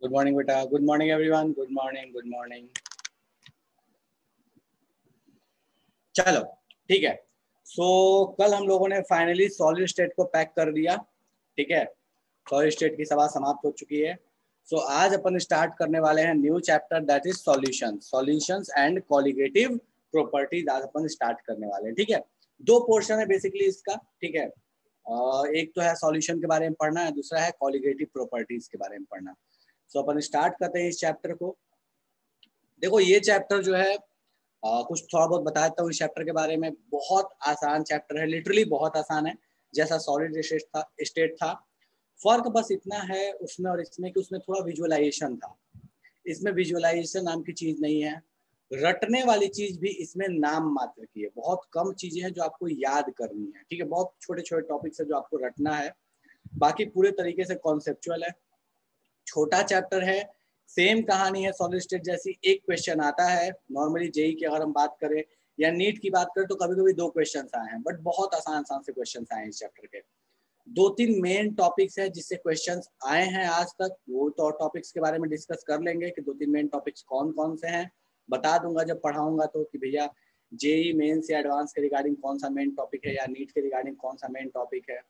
Good morning बेटा, good morning everyone, good morning, good morning. चलो ठीक है। सो कल हम लोगों ने फाइनली सॉलिड स्टेट को पैक कर दिया। ठीक है, सॉलिड स्टेट की सभा समाप्त हो चुकी है। सो आज अपन स्टार्ट करने वाले हैं new chapter, that is solution, solutions and colligative properties. आज अपन स्टार्ट करने वाले हैं। ठीक है, दो पोर्शन है बेसिकली इसका। ठीक है, एक तो है सॉल्यूशन के बारे में पढ़ना है, दूसरा है कॉलिगेटिव प्रॉपर्टीज के बारे में पढ़ना। सो अपन स्टार्ट करते हैं इस चैप्टर को। देखो ये चैप्टर जो है कुछ थोड़ा बहुत बता देता हूँ इस चैप्टर के बारे में। बहुत आसान चैप्टर है, लिटरली बहुत आसान है, जैसा सॉलिड स्टेट था। फर्क बस इतना है उसमें और इसमें कि उसमें थोड़ा विजुअलाइजेशन था, इसमें विजुअलाइजेशन नाम की चीज नहीं है। रटने वाली चीज भी इसमें नाम मात्र की है। बहुत कम चीजें हैं जो आपको याद करनी है। ठीक है, बहुत छोटे छोटे टॉपिक्स है जो आपको रटना है, बाकी पूरे तरीके से कॉन्सेप्चुअल है। छोटा चैप्टर है, सेम कहानी है सॉलिड स्टेट जैसी। एक क्वेश्चन आता है नॉर्मली जेई की अगर हम बात करें या नीट की बात करें तो कभी कभी दो क्वेश्चन आए हैं, बट बहुत आसान आसान से क्वेश्चन आए हैं इस चैप्टर के। दो तीन मेन टॉपिक्स हैं जिससे क्वेश्चंस आए हैं आज तक, वो तो टॉपिक्स के बारे में डिस्कस कर लेंगे कि दो तीन मेन टॉपिक्स कौन कौन से हैं। बता दूंगा जब पढ़ाऊंगा तो कि भैया जेई मेंस या एडवांस के रिगार्डिंग कौन सा मेन टॉपिक है या नीट के रिगार्डिंग कौन सा मेन टॉपिक है।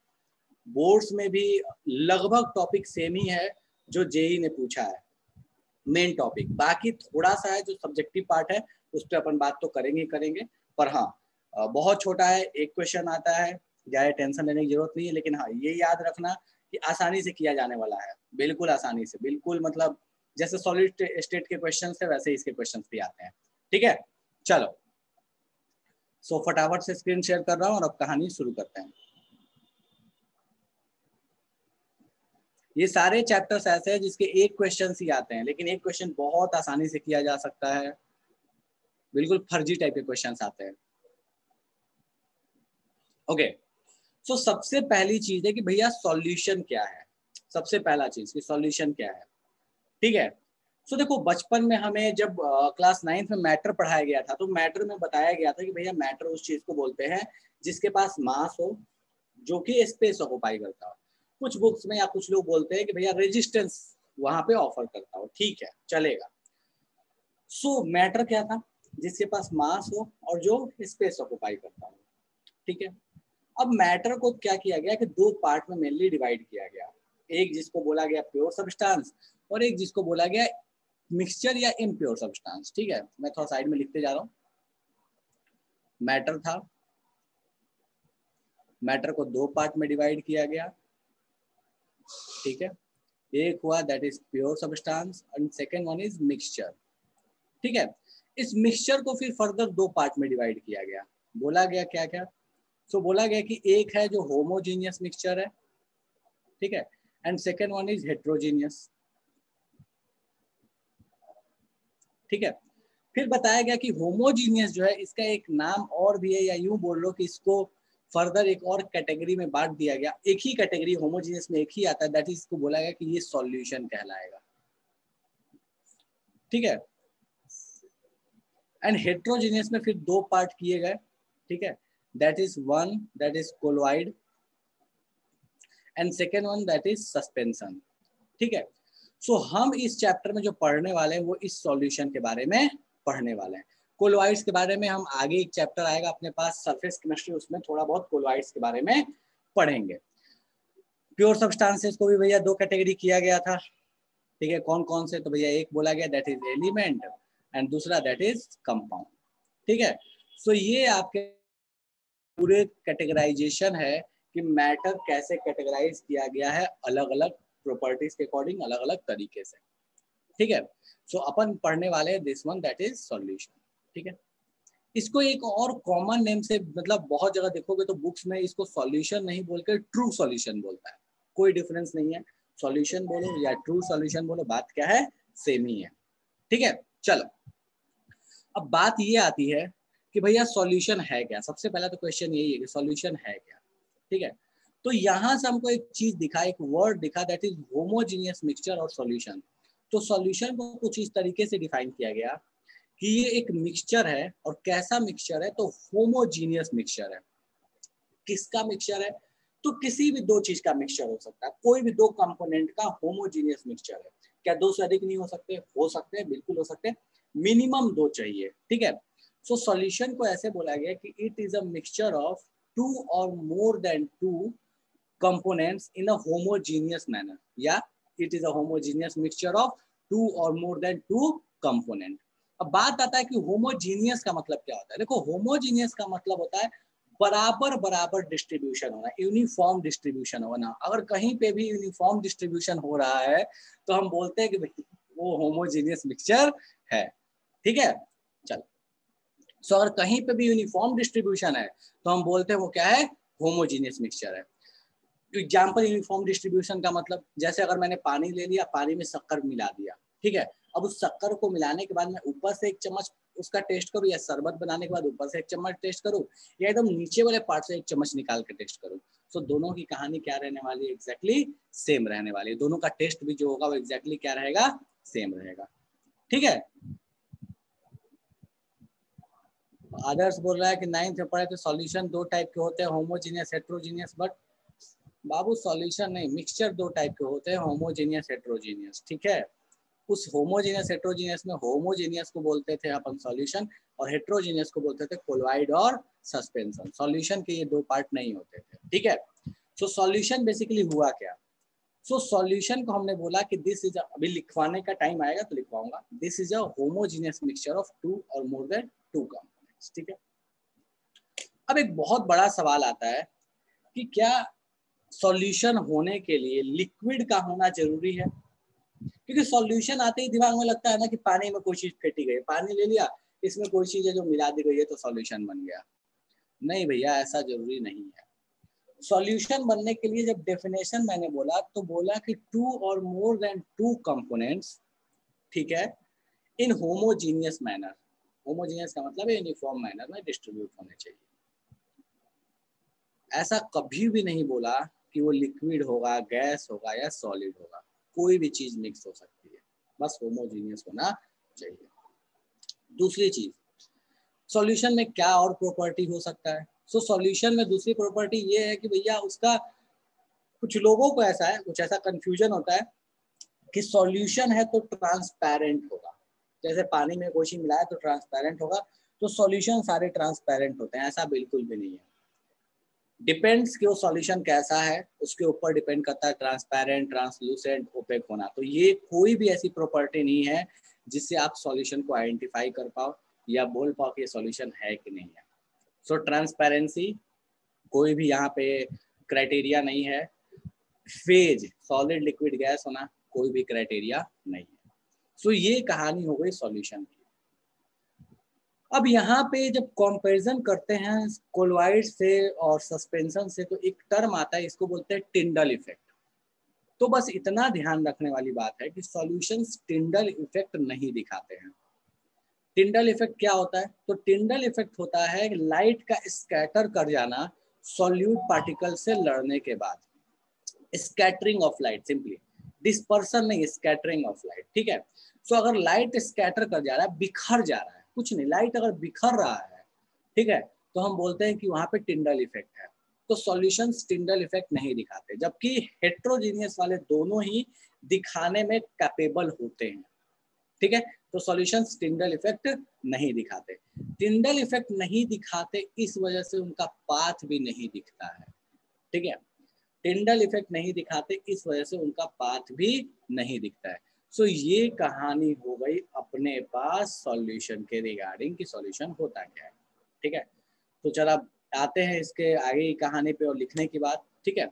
बोर्ड्स में भी लगभग टॉपिक सेम ही है जो जेई ने पूछा है, मेन टॉपिक। बाकी थोड़ा सा है जो सब्जेक्टिव पार्ट है, उस पर अपन बात तो करेंगे ही करेंगे। पर हाँ, बहुत छोटा है, एक क्वेश्चन आता है, ज़्यादा टेंशन लेने की जरूरत नहीं है। लेकिन हाँ ये याद रखना कि आसानी से किया जाने वाला है, बिल्कुल आसानी से, बिल्कुल मतलब जैसे सॉलिड स्टेट के क्वेश्चन थे वैसे इसके क्वेश्चन भी आते हैं। ठीक है, चलो सो फटाफट से स्क्रीन शेयर कर रहा हूँ और अब कहानी शुरू करते हैं। ये सारे चैप्टर्स ऐसे हैं जिसके एक क्वेश्चन ही आते हैं, लेकिन एक क्वेश्चन बहुत आसानी से किया जा सकता है, बिल्कुल फर्जी टाइप के क्वेश्चंस आते हैं। ओके, सो सबसे पहली चीज है कि भैया सॉल्यूशन क्या है। सबसे पहला चीज कि सॉल्यूशन क्या है। ठीक है, सो देखो बचपन में हमें जब क्लास 9th में मैटर पढ़ाया गया था तो मैटर में बताया गया था कि भैया मैटर उस चीज को बोलते हैं जिसके पास मास हो, जो कि स्पेस ऑक्युपाई करता हो। कुछ बुक्स में या कुछ लोग बोलते हैं कि भैया रेजिस्टेंस वहां पे ऑफर करता हो। ठीक है, चलेगा। सो मैटर क्या था, जिसके पास मास हो और जो स्पेस ऑक्युपाई करता हो। ठीक है, अब मैटर को क्या किया गया कि दो पार्ट में मेनली डिवाइड किया गया। एक जिसको बोला गया प्योर सब्सटेंस और एक जिसको बोला गया मिक्सचर या इम्प्योर सब्सटेंस। ठीक है, मैं थोड़ा साइड में लिखते जा रहा हूँ। मैटर था, मैटर को दो पार्ट में डिवाइड किया गया। ठीक है, एक हुआ that is pure substance and second one is mixture. ठीक है, इस मिक्सचर को फिर फर्दर दो पार्ट में डिवाइड किया गया। बोला गया क्या क्या, सो बोला गया कि एक है जो होमोजीनियस मिक्सचर है, ठीक है, and second one is heterogeneous. ठीक है, फिर बताया गया कि होमोजीनियस जो है इसका एक नाम और भी है, या यूं बोल लो कि इसको फर्दर एक और कैटेगरी में बांट दिया गया। एक ही कैटेगरी होमोजीनियस में एक ही आता है, दैट इज इसको बोला गया कि ये सॉल्यूशन कहलाएगा। ठीक है, एंड हेट्रोजीनियस में फिर दो पार्ट किए गए। ठीक है, that is one that is colloid and second one that is suspension. ठीक है, सो हम इस चैप्टर में जो पढ़ने वाले हैं वो इस सॉल्यूशन के बारे में पढ़ने वाले हैं। कोलॉइड्स के बारे में हम आगे एक चैप्टर आएगा अपने पास सरफेस केमिस्ट्री, उसमें थोड़ा बहुत कोलॉइड्स के बारे में पढ़ेंगे। प्योर सब्सटेंसेस को भी भैया दो कैटेगरी किया गया था। ठीक है, कौन कौन से, तो भैया एक बोला गया दैट इज एलिमेंट एंड दूसरा दैट इज कंपाउंड। ठीक है, सो ये आपके पूरे कैटेगराइजेशन है कि मैटर कैसे कैटेगराइज किया गया है अलग अलग प्रॉपर्टीज के अकॉर्डिंग, अलग अलग तरीके से। ठीक है, सो अपन पढ़ने वाले हैं this one that is solution. ठीक है, इसको एक और कॉमन नेम से, मतलब बहुत जगह देखोगे तो बुक्स में इसको सॉल्यूशन नहीं बोलकर ट्रू सॉल्यूशन बोलता है। कोई डिफरेंस नहीं है, सॉल्यूशन बोलो या ट्रू सॉल्यूशन बोलो, बात क्या है, सेम ही है। ठीक है, चलो अब बात ये आती है कि भैया सॉल्यूशन है क्या। सबसे पहला तो क्वेश्चन यही है कि सॉल्यूशन है क्या। ठीक है, तो यहां से हमको एक चीज दिखा, एक वर्ड दिखा दैट इज होमोजीनियस मिक्सचर और सॉल्यूशन। तो सॉल्यूशन को कुछ इस तरीके से डिफाइन किया गया कि ये एक मिक्सचर है, और कैसा मिक्सचर है, तो होमोजीनियस मिक्सचर है। किसका मिक्सचर है, तो किसी भी दो चीज का मिक्सचर हो सकता है, कोई भी दो कंपोनेंट का होमोजीनियस मिक्सचर है। क्या दो से अधिक नहीं हो सकते? हो सकते हैं, बिल्कुल हो सकते हैं, मिनिमम दो चाहिए, ठीक है। सो सॉल्यूशन को ऐसे बोला गया कि it is a mixture of two or more than two components in a homogeneous manner, या it is a homogeneous mixture of two or more than two component। अब बात आता है कि होमोजीनियस का मतलब क्या होता है। देखो होमोजीनियस का मतलब होता है बराबर बराबर डिस्ट्रीब्यूशन होना, यूनिफॉर्म डिस्ट्रीब्यूशन होना। अगर कहीं पे भी यूनिफॉर्म डिस्ट्रीब्यूशन हो रहा है तो हम बोलते हैं कि वो होमोजीनियस मिक्सचर है, ठीक है। चलो, सो अगर कहीं पे भी यूनिफॉर्म डिस्ट्रीब्यूशन है तो हम बोलते हैं वो क्या है, होमोजीनियस मिक्सचर है। एग्जाम्पल यूनिफॉर्म डिस्ट्रीब्यूशन का मतलब, जैसे अगर मैंने पानी ले लिया, पानी में शक्कर मिला दिया, ठीक है। अब उस शक्कर को मिलाने के बाद मैं ऊपर से एक चम्मच उसका टेस्ट करूँ, या शरबत बनाने के बाद ऊपर से एक चम्मच टेस्ट करूँ, या एकदम नीचे वाले पार्ट से एक चम्मच निकाल के टेस्ट करूँ, तो दोनों की कहानी क्या रहने वाली है, एग्जैक्टली सेम रहने वाली है। दोनों का टेस्ट भी जो होगा वो एग्जैक्टली क्या रहेगा, सेम रहेगा, ठीक है। आदर्श बोल रहा है कि 9th में पढ़े तो सॉल्यूशन दो टाइप के होते हैं, homogeneous heterogeneous. But Babu solution नहीं, मिक्सचर दो टाइप के होते हैं, होमोजीनियस हेट्रोजीनियस, ठीक है। उस होमोजीनियस हेट्रोजीनियस में होमोजीनियस को बोलते थे अपन सॉल्यूशन, और हेट्रोजीनियस को बोलते थे कोलॉइड और सस्पेंशन। सॉल्यूशन के ये दो पार्ट नहीं होते थे, ठीक है। सो सॉल्यूशन बेसिकली हुआ क्या, सो सॉल्यूशन को हमने बोला कि दिस इज, अभी लिखवाने का टाइम आएगा तो लिखवाऊंगा, this is a homogeneous mixture of two or more than two components, ठीक है। अब एक बहुत बड़ा सवाल आता है कि क्या सॉल्यूशन होने के लिए लिक्विड का होना जरूरी है? क्योंकि सॉल्यूशन आते ही दिमाग में लगता है ना कि पानी में कोई चीज फेंटी गई, पानी ले लिया, इसमें कोई चीज है जो मिला दी गई है तो सॉल्यूशन बन गया। नहीं भैया, ऐसा जरूरी नहीं है। सॉल्यूशन बनने के लिए जब डेफिनेशन मैंने बोला तो बोला कि to or more than two components, ठीक है, इन होमोजीनियस मैनर। होमोजीनियस का मतलब है यूनिफॉर्म मैनर में डिस्ट्रीब्यूट होने चाहिए। ऐसा कभी भी नहीं बोला कि वो लिक्विड होगा, गैस होगा या सॉलिड होगा, कोई भी चीज मिक्स हो सकती है, बस होमोजीनियस होना चाहिए। दूसरी चीज, सॉल्यूशन में क्या और प्रॉपर्टी हो सकता है? सो सॉल्यूशन में दूसरी प्रॉपर्टी ये है कि भैया उसका, कुछ लोगों को ऐसा है, कुछ ऐसा कंफ्यूजन होता है कि सॉल्यूशन है तो ट्रांसपेरेंट होगा, जैसे पानी में कोई चीज मिलाया तो ट्रांसपेरेंट होगा, तो सॉल्यूशन सारे ट्रांसपेरेंट होते हैं। ऐसा बिल्कुल भी नहीं है। डिपेंड्स कि वो सॉल्यूशन कैसा है, उसके ऊपर डिपेंड करता है ट्रांसपेरेंट, ट्रांसलूसेंट, ओपेक होना। तो ये कोई भी ऐसी प्रॉपर्टी नहीं है जिससे आप सॉल्यूशन को आइडेंटिफाई कर पाओ या बोल पाओ कि ये सॉल्यूशन है कि नहीं है। सो ट्रांसपेरेंसी कोई भी यहाँ पे क्राइटेरिया नहीं है। फेज, सॉलिड लिक्विड गैस होना, कोई भी क्राइटेरिया नहीं है। सो ये कहानी हो गई सॉल्यूशन की। अब यहाँ पे जब कंपैरिजन करते हैं कोलॉइड से और सस्पेंशन से तो एक टर्म आता है, इसको बोलते हैं टिंडल इफेक्ट। तो बस इतना ध्यान रखने वाली बात है कि सॉल्यूशंस टिंडल इफेक्ट नहीं दिखाते हैं। टिंडल इफेक्ट क्या होता है? तो टिंडल इफेक्ट होता है लाइट का स्कैटर कर जाना सॉल्यूट पार्टिकल से लड़ने के बाद, scattering of light, simply dispersion नहीं, स्कैटरिंग ऑफ लाइट, ठीक है। सो अगर लाइट स्कैटर कर जा रहा है, बिखर जा रहा है, कुछ नहीं, लाइट अगर बिखर रहा है, ठीक है, तो हम बोलते हैं कि वहां पे टिंडल इफेक्ट है। तो सॉल्यूशंस टिंडल इफेक्ट नहीं दिखाते, जबकि हेट्रोजीनियस वाले दोनों ही दिखाने में कैपेबल होते हैं, ठीक है। तो सॉल्यूशंस टिंडल इफेक्ट नहीं दिखाते। टिंडल इफेक्ट नहीं दिखाते इस वजह से उनका पाथ भी नहीं दिखता है, ठीक है। टिंडल इफेक्ट नहीं दिखाते इस वजह से उनका पाथ भी नहीं दिखता है। सो ये कहानी हो गई अपने पास सॉल्यूशन के रिगार्डिंग कि सॉल्यूशन होता क्या है, ठीक है। तो चल अब आते हैं इसके आगे की कहानी पे और लिखने की बात, ठीक है।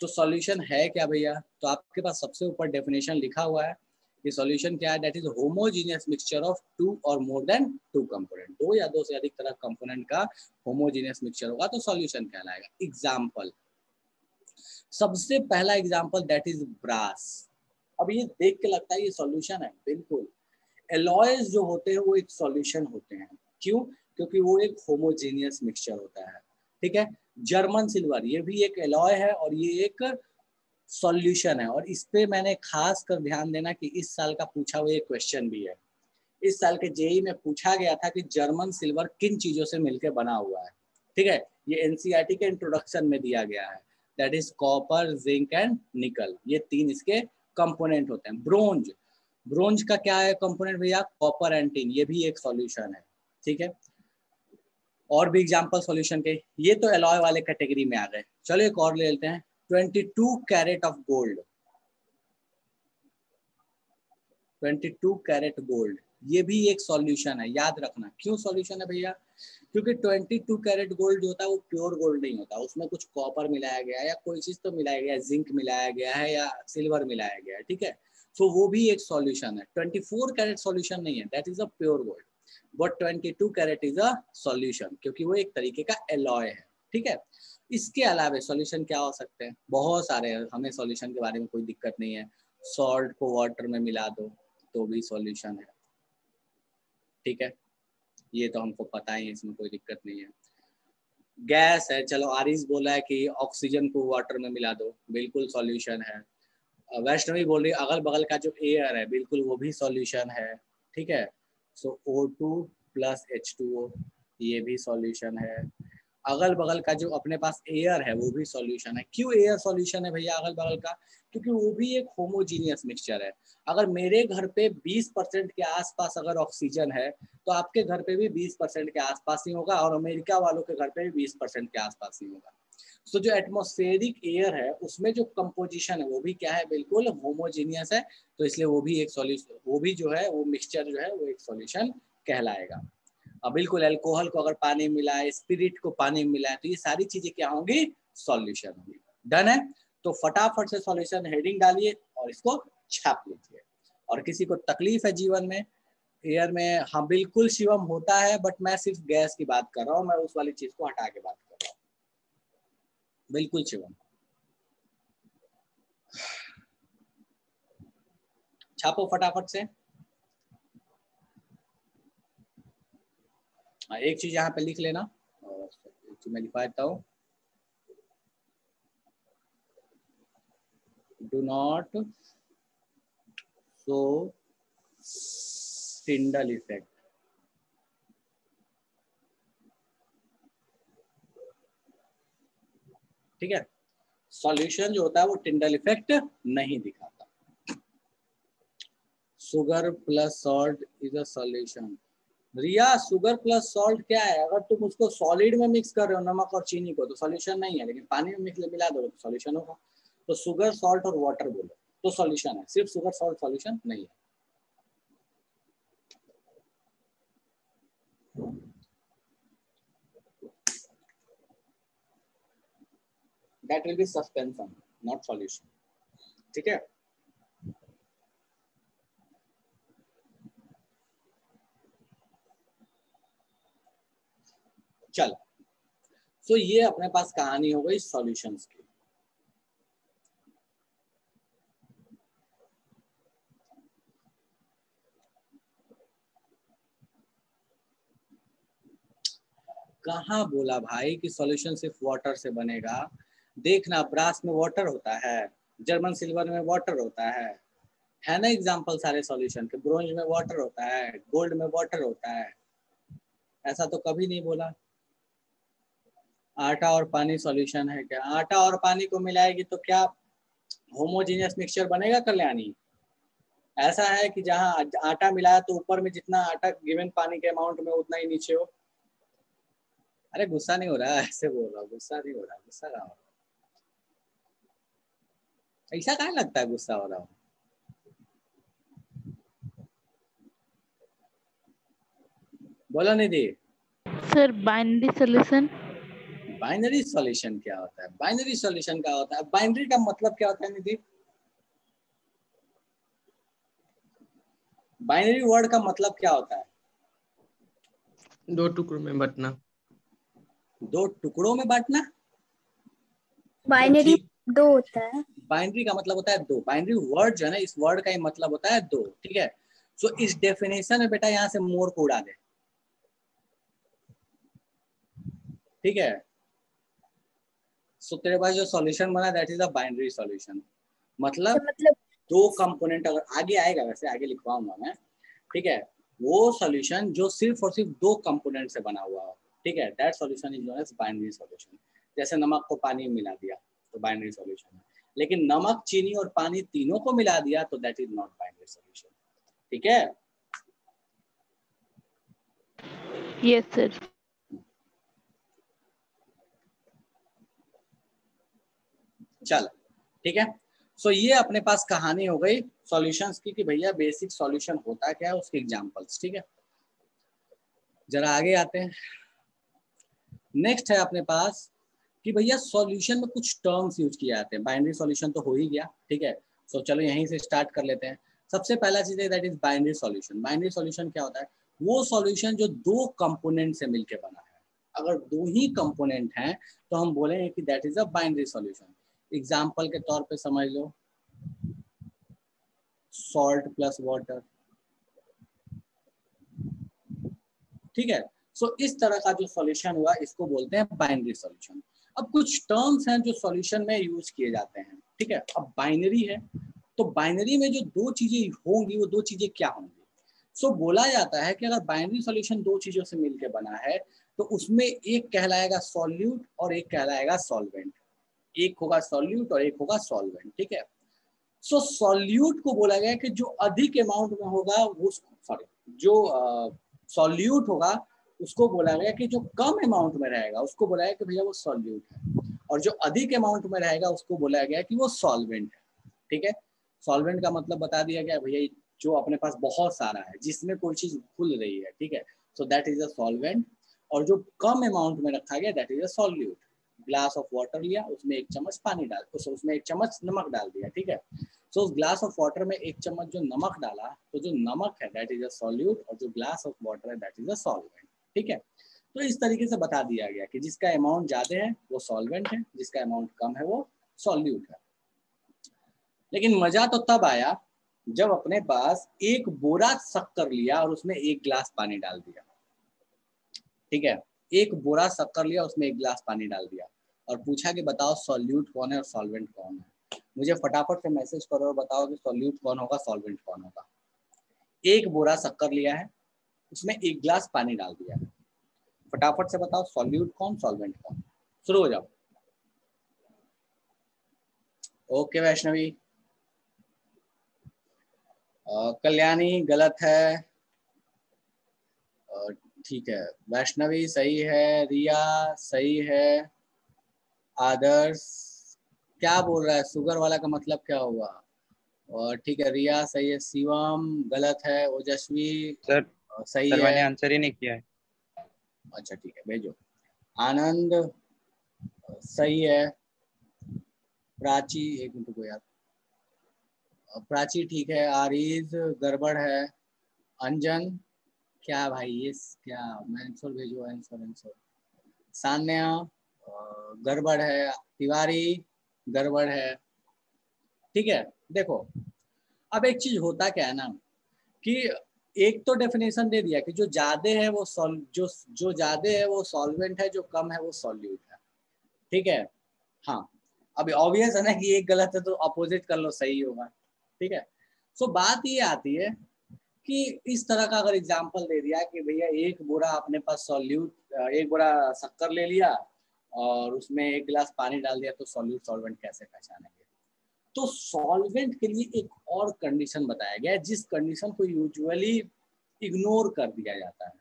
तो सॉल्यूशन है क्या भैया? तो आपके पास सबसे ऊपर डेफिनेशन लिखा हुआ है कि सॉल्यूशन क्या है, that is homogeneous mixture of two or more than to component. दो या दो से अधिक तरह कंपोनेंट का होमोजीनियस मिक्सचर होगा तो सॉल्यूशन कहलाएगा। एग्जाम्पल, सबसे पहला एग्जाम्पल दैट इज ब्रास। अब ये देख के लगता है ये सॉल्यूशन है, बिल्कुल। एलॉयज जो होते हैं वो एक सॉल्यूशन होते हैं, क्यों? क्योंकि वो एक होमोजेनियस मिक्सचर होता है, ठीक है। जर्मन सिल्वर ये भी एक एलॉय है और ये एक सॉल्यूशन है। और इस पे मैंने खास कर ध्यान देना कि इस साल का पूछा हुआ एक क्वेश्चन भी है। इस साल के जेई में पूछा गया था कि जर्मन सिल्वर किन चीजों से मिलकर बना हुआ है, ठीक है। ये एनसीईआरटी के इंट्रोडक्शन में दिया गया है। That is copper, zinc and निकल। ये तीन इसके कंपोनेंट होते हैं। ब्रोंज, ब्रोंज का क्या है कंपोनेंट भैया? कॉपर एंड टिन, ये भी एक सॉल्यूशन है। ठीक है, और भी एग्जांपल सॉल्यूशन के, ये तो एलॉय वाले कैटेगरी में आ गए। चलो एक और ले लेते हैं, 22 carat of gold. 22 carat gold, ये भी एक सॉल्यूशन है, याद रखना। क्यों सॉल्यूशन है भैया? क्योंकि 22 कैरेट गोल्ड जो होता है वो प्योर गोल्ड नहीं होता, उसमें कुछ कॉपर मिलाया गया है या कोई चीज तो मिलाया गया है, जिंक मिलाया गया है या सिल्वर मिलाया गया है। ठीक है, तो वो भी एक सॉल्यूशन है। 24 कैरेट सॉल्यूशन नहीं है, that is a pure gold, but 22 carat is a solution, क्योंकि वो एक तरीके का एलॉय है। ठीक है, इसके अलावा सॉल्यूशन क्या हो सकते हैं? बहुत सारे हैं, हमें सॉल्यूशन के बारे में कोई दिक्कत नहीं है। सॉल्ट को वाटर में मिला दो तो भी सॉल्यूशन है। ठीक है, ये तो हमको पता ही है, इसमें कोई दिक्कत नहीं है। गैस है, चलो आरिस बोला है कि ऑक्सीजन को वाटर में मिला दो, बिल्कुल सॉल्यूशन है। वैष्णवी बोल रही है अगल बगल का जो एयर है, बिल्कुल वो भी सॉल्यूशन है। ठीक है, सो O2 प्लस H2O, ये भी सॉल्यूशन है। अगल बगल का जो अपने पास एयर है वो भी सॉल्यूशन है। क्यों एयर सॉल्यूशन है भैया अगल बगल का? क्योंकि वो भी एक होमोजीनियस मिक्सचर है। अगर मेरे घर पे 20% के आसपास अगर ऑक्सीजन है तो आपके घर पे भी 20% के आसपास ही होगा, और अमेरिका वालों के घर पे भी 20% के आसपास ही होगा। तो जो एटमॉस्फेरिक एयर है उसमें जो कंपोजिशन है वो भी क्या है? बिल्कुल होमोजीनियस है। तो इसलिए वो भी एक सॉल्यूशन, वो भी जो है वो मिक्सचर जो है वो एक सॉल्यूशन कहलाएगा। अब बिल्कुल अल्कोहल को अगर पानी में मिलाए, स्पिरिट को पानी में मिलाए, तो ये सारी चीजें क्या होंगी? सॉल्यूशन होंगी। डन है? तो फटाफट से सॉल्यूशन हेडिंग डालिए और इसको छाप लीजिए। और किसी को तकलीफ है जीवन में, एयर में, हाँ बिल्कुल शिवम होता है, बट मैं सिर्फ गैस की बात कर रहा हूँ, मैं उस वाली चीज को हटा के बात कर रहा हूँ। बिल्कुल शिवम, छापो फटाफट से। एक चीज यहाँ पे लिख लेना, और एक चीज मैं लिखवा देता हूँ, do not show Tyndall effect. ठीक है, सॉल्यूशन जो होता है वो टिंडल इफेक्ट नहीं दिखाता। Sugar plus salt is a solution. Riya, sugar plus salt क्या है? अगर तुम उसको सॉलिड में मिक्स कर रहे हो, नमक और चीनी को, तो सॉल्यूशन नहीं है, लेकिन पानी में मिला दो तो सॉल्यूशन होगा। तो शुगर, सॉल्ट और वाटर बोलो तो सॉल्यूशन है, सिर्फ शुगर सॉल्ट सॉल्यूशन नहीं है। That will be suspension, not solution. ठीक है, चलो, सो ये अपने पास कहानी हो गई सॉल्यूशंस की। कहाँ बोला भाई कि सॉल्यूशन सिर्फ वाटर से बनेगा? देखना, ब्रास में वाटर होता है, जर्मन सिल्वर में वाटर होता है ना एग्जाम्पल सारे सॉल्यूशन के। ब्रोंज में वाटर होता है, गोल्ड में वाटर होता है, ऐसा तो कभी नहीं बोला। आटा और पानी सॉल्यूशन है क्या? आटा और पानी को मिलाएगी तो क्या होमोजीनियस मिक्सचर बनेगा कल्याणी? ऐसा है कि जहाँ आटा मिलाया तो ऊपर में जितना आटा गिवन पानी के अमाउंट में उतना ही नीचे हो। अरे गुस्सा नहीं हो रहा, ऐसे बोल रहा हूँ, गुस्सा नहीं हो रहा, गुस्सा कहाँ हो रहा? ऐसा कहाँ लगता है गुस्सा हो रहा हूँ? बोलो Nidhi. Sir binary solution. Binary solution क्या होता है? बाइनरी सॉल्यूशन क्या होता है? बाइनरी का मतलब क्या होता है निधि? बाइनरी वर्ड का मतलब क्या होता है? दो टुकड़ों में बंटना। दो टुकड़ों में बांटना? बाइनरी दो होता है। बाइनरी का मतलब होता है दो। बाइनरी वर्ड जो है ना, इस वर्ड का ही मतलब होता है दो। ठीक है, सो इस डेफिनेशन में बेटा यहाँ से मोर को उड़ा दे। ठीक है, सो तेरे पास जो सॉल्यूशन बना that is a binary solution. मतलब दो कंपोनेंट, अगर आगे आएगा, वैसे आगे लिखवाऊंगा मैं। ठीक है, वो सॉल्यूशन जो सिर्फ और सिर्फ दो कंपोनेंट से बना हुआ हो। ठीक है, that solution is known as binary solution. जैसे नमक को पानी में मिला दिया, तो बाइनरी सॉल्यूशन है। लेकिन नमक, चीनी और पानी तीनों को मिला दिया तो that is not binary solution. ठीक है, Yes, sir. चलो ठीक है। सो ये अपने पास कहानी हो गई सॉल्यूशंस की कि भैया बेसिक सॉल्यूशन होता क्या है, उसके एग्जांपल्स। ठीक है, जरा आगे आते हैं। नेक्स्ट है अपने पास कि भैया सॉल्यूशन में कुछ टर्म्स यूज किए जाते हैं। बाइनरी सॉल्यूशन तो हो ही गया, ठीक है। सो चलो यहीं से स्टार्ट कर लेते हैं। सबसे पहला चीज है that is binary solution. Binary solution क्या होता है? वो सॉल्यूशन जो दो कंपोनेंट से मिलकर बना है। अगर दो ही कंपोनेंट हैं तो हम बोलेंगे कि that is a binary solution. Example के तौर पे समझ लो, सॉल्ट प्लस वाटर। ठीक है, सो इस तरह का जो सॉल्यूशन हुआ इसको बोलते हैं बाइनरी सॉल्यूशन। अब कुछ टर्म्स हैं जो सॉल्यूशन में यूज किए जाते हैं। ठीक है, अब बाइनरी है तो बाइनरी में जो दो चीजें होंगी वो दो चीजें क्या होंगी? सो बोला जाता है कि अगर बाइनरी सॉल्यूशन दो चीजों से मिलकर बना है तो उसमें एक कहलाएगा सॉल्यूट और एक कहलाएगा सॉल्वेंट। एक होगा सॉल्यूट और एक होगा सॉल्वेंट। ठीक है, सो सॉल्यूट को बोला गया कि जो अधिक अमाउंट में होगा वो, सॉरी, जो सॉल्यूट होगा उसको बोला गया कि जो कम अमाउंट में रहेगा उसको बोला गया कि भैया वो सॉल्यूट है, और जो अधिक अमाउंट में रहेगा उसको बोला गया कि वो सॉल्वेंट है। ठीक है, सॉल्वेंट का मतलब बता दिया गया भैया जो अपने पास बहुत सारा है, जिसमें कोई चीज घुल रही है। ठीक है, so that is a solvent. और जो कम अमाउंट में रखा गया that is a solute. Glass of water लिया, उसमें एक चम्मच पानी डाल, उसमें एक चम्मच नमक डाल दिया। ठीक है, सो उस ग्लास ऑफ वाटर में एक चम्मच जो नमक डाला तो जो नमक है दैट इज अ सॉल्यूट, और जो ग्लास ऑफ वाटर है दैट इज अ सॉल्वेंट। ठीक है, तो इस तरीके से बता दिया गया कि जिसका अमाउंट ज्यादा है वो सॉल्वेंट है, जिसका अमाउंट कम है वो सॉल्यूट है। लेकिन मजा तो तब आया जब अपने पास एक बोरा शक्कर लिया और उसमें एक गिलास पानी डाल दिया। ठीक है, एक बोरा शक्कर लिया, उसमें एक गिलास पानी डाल दिया और पूछा कि बताओ सॉल्यूट कौन है और सॉल्वेंट कौन है। मुझे फटाफट से मैसेज करो और बताओ कि सॉल्यूट कौन होगा, सॉल्वेंट कौन होगा। एक बोरा शक्कर लिया है, उसमें एक गिलास पानी डाल दिया है, फटाफट से बताओ सॉल्यूट कौन, सॉल्वेंट कौन। शुरू हो जाओ। ओके वैष्णवी, कल्याणी गलत है, ठीक है, वैष्णवी सही है, रिया सही है, आदर्श क्या बोल रहा है, शुगर वाला का मतलब क्या हुआ? और ठीक है, रिया सही है, शिवम गलत है, ओजस्वी सर सही सर है। मैंने आंसर ही नहीं किया है। अच्छा ठीक है, भेजो। आनंद सही है, प्राची एक मिनट को यार, प्राची ठीक है, आरिज गड़बड़ है, अंजन क्या भाई ये क्या, आंसर भेजो, आंसर आंसर। सान्या गड़बड़ है, तिवारी गड़बड़ है। ठीक है, देखो अब एक चीज होता क्या है ना कि एक तो डेफिनेशन दे दिया कि जो ज्यादा है वो जो ज्यादा है वो सॉल्वेंट है, जो कम है वो सॉल्यूट है। ठीक है, हाँ, अभी ऑब्वियस है ना कि एक गलत है तो अपोजिट कर लो सही होगा। ठीक है, सो बात ये आती है कि इस तरह का अगर एग्जाम्पल दे दिया कि भैया एक बोरा अपने पास सॉल्यूट, एक बोरा शक्कर ले लिया और उसमें एक गिलास पानी डाल दिया तो सॉल्यूट सॉल्वेंट कैसे पहचानेंगे? तो सॉल्वेंट के लिए एक और कंडीशन बताया गया है जिस कंडीशन को यूजुअली इग्नोर कर दिया जाता है।